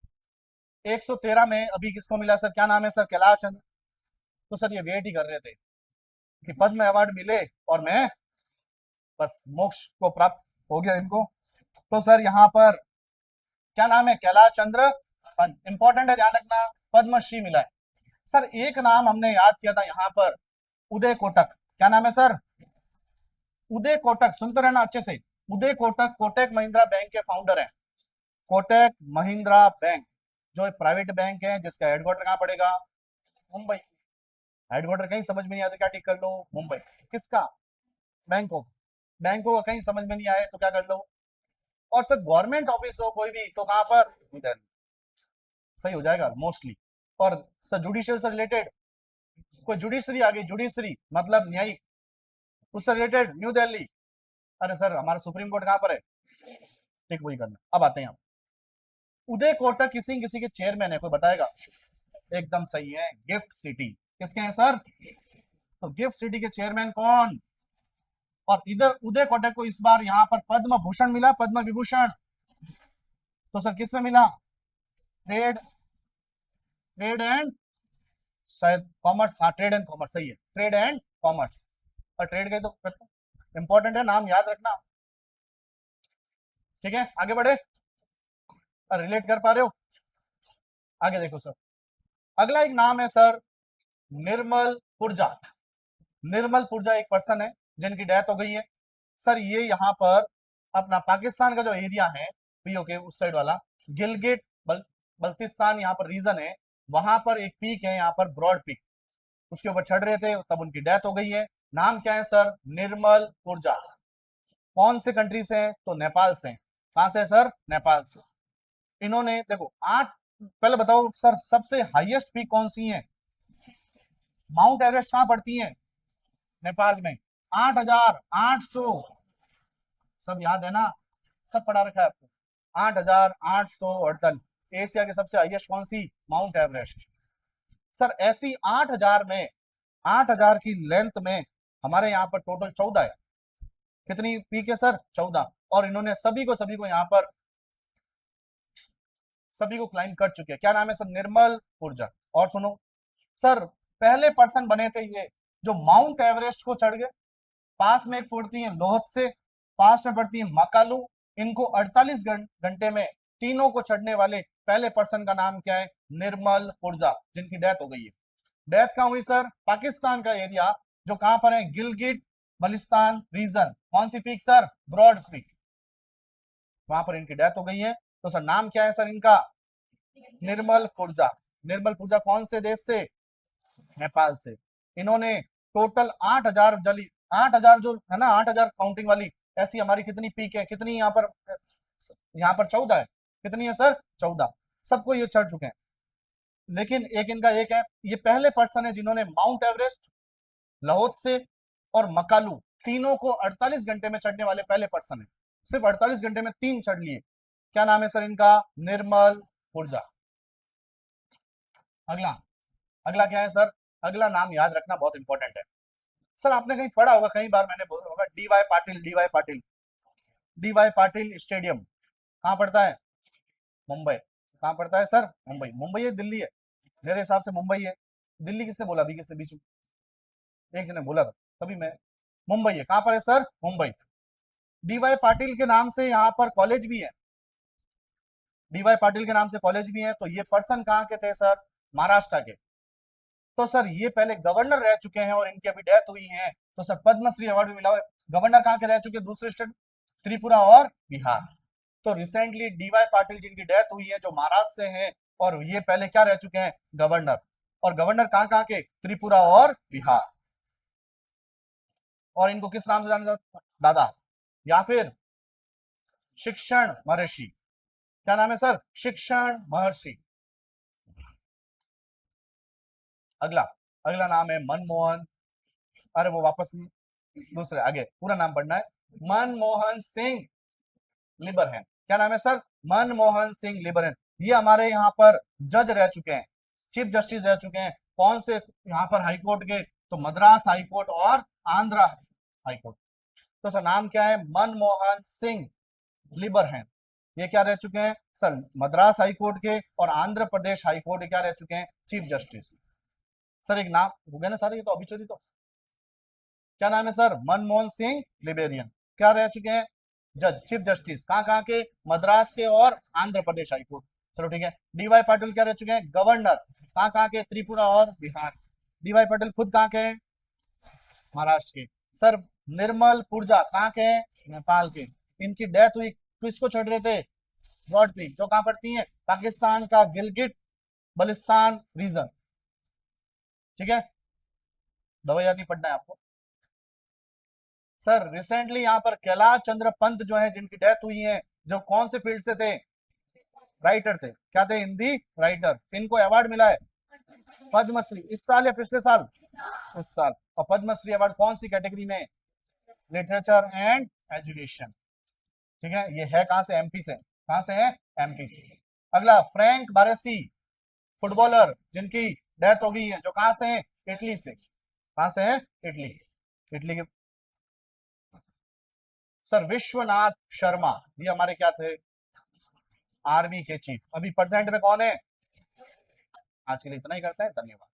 113 में अभी किसको मिला सर? क्या नाम है सर? कैलाश चंद्र। तो सर ये वेट ही कर रहे थे कि पद्म अवार्ड मिले और मैं बस मोक्ष को प्राप्त हो गया इनको। तो सर यहाँ पर क्या नाम है? कैलाश चंद्र पंत। इंपॉर्टेंट है, ध्यान रखना, पद्मश्री मिला है। सर एक नाम हमने याद किया था यहाँ पर, उदय कोटक। क्या नाम है सर? उदय कोटक, सुनते रहना अच्छे से। उदय कोटक कोटक महिंद्रा बैंक के फाउंडर हैं। कोटक महिंद्रा बैंक जो प्राइवेट बैंक है, जिसका हेडक्वार्टर कहाँ पड़ेगा? मुंबई। हेडक्वार्टर कहीं समझ में नहीं आता क्या टिक कर लो? मुंबई। किसका? बैंकों। बैंकों का कहीं समझ में नहीं आए तो क्या कर लो? और सर गवर्नमेंट ऑफिस हो कोई भी तो कहां पर? इधर। सही हो जाएगा मोस्टली। और सर जुडिशियल से रिलेटेड कोई जुडिशरी आ गई, जुडिशरी मतलब न्यायिक, उससे रिलेटेड न्यू दिल्ली। अरे सर हमारा सुप्रीम कोर्ट कहां पर है? ठीक वही करना। अब आते हैं हम, उदय कोटक किसी किसी के चेयरमैन है, कोई बताएगा? एकदम सही है, गिफ्ट सिटी। किसके हैं सर? तो गिफ्ट सिटी के चेयरमैन कौन? और इधर उदय कोटक को इस बार यहाँ पर पद्म भूषण मिला, पद्म विभूषण। तो सर किसमें मिला? ट्रेड ट्रेड एंड शायद कॉमर्स, हाँ ट्रेड एंड कॉमर्स, सही है, ट्रेड एंड कॉमर्स। और ट्रेड के तो इंपॉर्टेंट है, नाम याद रखना। ठीक है आगे बढ़े, रिलेट कर पा रहे हो? आगे देखो सर, अगला एक नाम है सर निर्मल पुरजा। निर्मल पुरजा एक पर्सन है जिनकी डेथ हो गई है। सर ये यहाँ पर अपना पाकिस्तान का जो एरिया है पीओके उस साइड वाला, गिलगिट बल्तिस्तान यहाँ पर रीजन है, वहां पर एक पीक है यहाँ पर ब्रॉड पीक, उसके ऊपर चढ़ रहे थे तब उनकी डेथ हो गई है। नाम क्या है सर? निर्मल पुरजा। कौन से कंट्री से है? तो नेपाल से। कहां से सर? नेपाल से। इन्होंने देखो 8, पहले बताओ सर सबसे हाईएस्ट पीक कौन सी है? माउंट एवरेस्ट कहां पड़ती है? नेपाल में। 8,800, सब याद है ना? सब पढ़ा रखा है आपको। 8,848। एशिया की सबसे हाईएस्ट कौन सी? Mount Everest. सर ऐसी 8,000 में, 8,000 की लेंथ में हमारे यहाँ पर टोटल 14 है। कितनी पीक है सर? 14। और इन्होंने सभी को यहाँ पर सभी को क्लाइम कर चुके हैं। क्या नाम है सर? निर्मल पुरजा। और सुनो सर, पहले पर्सन बने थे ये जो माउंट एवरेस्ट को चढ़ गए। पास में एक पड़ती है लोहत से, पास में पड़ती है मकालू। इनको 48 घंटे में तीनों को चढ़ने वाले पहले पर्सन का नाम क्या है? निर्मल पुरजा, जिनकी डेथ हो गई है। डेथ कहां हुई सर? पाकिस्तान का एरिया जो कहां पर है? गिलगिट बल्तिस्तान रीजन। कौन सी पीक सर? ब्रॉड पीक, वहां पर इनकी डेथ हो गई है। तो सर नाम क्या है सर इनका? निर्मल पुरजा। निर्मल पुरजा कौन से देश से? नेपाल से। इन्होंने टोटल 8,000 जली, 8,000 जो है ना, 8,000 काउंटिंग वाली, ऐसी हमारी कितनी पीक है? कितनी यहाँ पर? यहाँ पर 14 है। कितनी है सर? 14। सबको ये चढ़ चुके हैं, लेकिन एक इनका एक है, ये पहले पर्सन है जिन्होंने माउंट एवरेस्ट, लाहौत से और मकालू तीनों को 48 घंटे में चढ़ने वाले पहले पर्सन है। सिर्फ 48 घंटे में 3 चढ़ लिए। क्या नाम है सर इनका? निर्मल पुरजा। अगला, अगला क्या है सर? अगला नाम याद रखना बहुत इंपॉर्टेंट है। सर आपने कहीं पढ़ा होगा, कई बार मैंने बोला होगा, डीवाई पाटिल। डीवाई पाटिल, डीवाई पाटिल स्टेडियम कहाँ पड़ता है? मुंबई। कहाँ पड़ता है सर? मुंबई। मुंबई है दिल्ली है? मेरे हिसाब से मुंबई है। दिल्ली किसने बोला? अभी किसने बीच में एक जने बोला था, तभी मैं। मुंबई है। कहाँ पर है सर? मुंबई। डीवाई पाटिल के नाम से यहाँ पर कॉलेज भी है। डीवाई पाटिल के नाम से कॉलेज भी है। तो ये पर्सन कहाँ के थे सर? महाराष्ट्र के। तो सर ये पहले गवर्नर रह चुके हैं और इनकी अभी डेथ हुई है, तो सर पद्मश्री अवार्ड भी मिला हुआ है। गवर्नर कहाँ के रह चुके? दूसरे स्टेट, त्रिपुरा और बिहार। तो रिसेंटली डीवाई पाटिल जिनकी डेथ हुई है, जो महाराष्ट्र से हैं, और ये पहले क्या रह चुके हैं? गवर्नर। और गवर्नर कहाँ कहाँ के? त्रिपुरा और बिहार। और इनको किस नाम से जाना जाता? दादा, या फिर शिक्षण महर्षि। क्या नाम है सर? शिक्षण महर्षि। अगला, अगला नाम है मनमोहन, अरे वो वापस नहीं, दूसरे आगे पूरा नाम पढ़ना है। मनमोहन सिंह लिबरहैन। क्या नाम है सर? मनमोहन सिंह लिबरहैन। ये हमारे यहाँ पर जज रह चुके हैं, चीफ जस्टिस रह चुके हैं। कौन से यहाँ पर हाईकोर्ट के? तो मद्रास हाईकोर्ट और आंध्रा हाईकोर्ट। तो सर नाम क्या है? मनमोहन सिंह लिबरहैन। ये क्या रह चुके हैं सर? मद्रास हाईकोर्ट के और आंध्र प्रदेश हाईकोर्ट के क्या रह चुके हैं? Chief justice. सर एक नाम हो गया ना सारे, ये तो अभी तो क्या नाम है सर? मनमोहन सिंह लिबेरियन। क्या रह चुके हैं? जज, चीफ जस्टिस, कहाँ के, मद्रास के और आंध्र प्रदेश हाईकोर्ट। चलो ठीक है। डीवाई पाटिल क्या रह चुके हैं, गवर्नर, कहाँ के, त्रिपुरा और बिहार। डीवाई पाटिल खुद कहाँ के हैं, महाराष्ट्र के। सर निर्मल पुरजा कहाँ के हैं, नेपाल के। इनकी डेथ हुई, किसको छोड़ रहे थे, ब्रॉड पीक, जो कहां पड़ती है, पाकिस्तान का गिलगिट बल्तिस्तान रीजन। ठीक है, दवाई नहीं पढ़ना है आपको। सर रिसेंटली यहाँ पर कैलाश चंद्र पंत जो है, जिनकी डेथ हुई है, जो कौन से फील्ड से थे, राइटर थे, क्या थे, हिंदी राइटर। इनको अवार्ड मिला है पद्मश्री, इस साल या पिछले साल, इस साल। और पद्मश्री अवार्ड कौन सी कैटेगरी में, लिटरेचर एंड एजुकेशन। ठीक है, ये है कहां से, एमपी से, कहां से है, एमपी से। अगला फ्रैंक बारेसी, फुटबॉलर, जिनकी डेथ हो गई है, जो कहां से है, इटली से, कहां से है, इटली, इटली के। सर विश्वनाथ शर्मा, ये हमारे क्या थे, आर्मी के चीफ। अभी प्रेजेंट में कौन है। आज के लिए इतना ही करते हैं, धन्यवाद।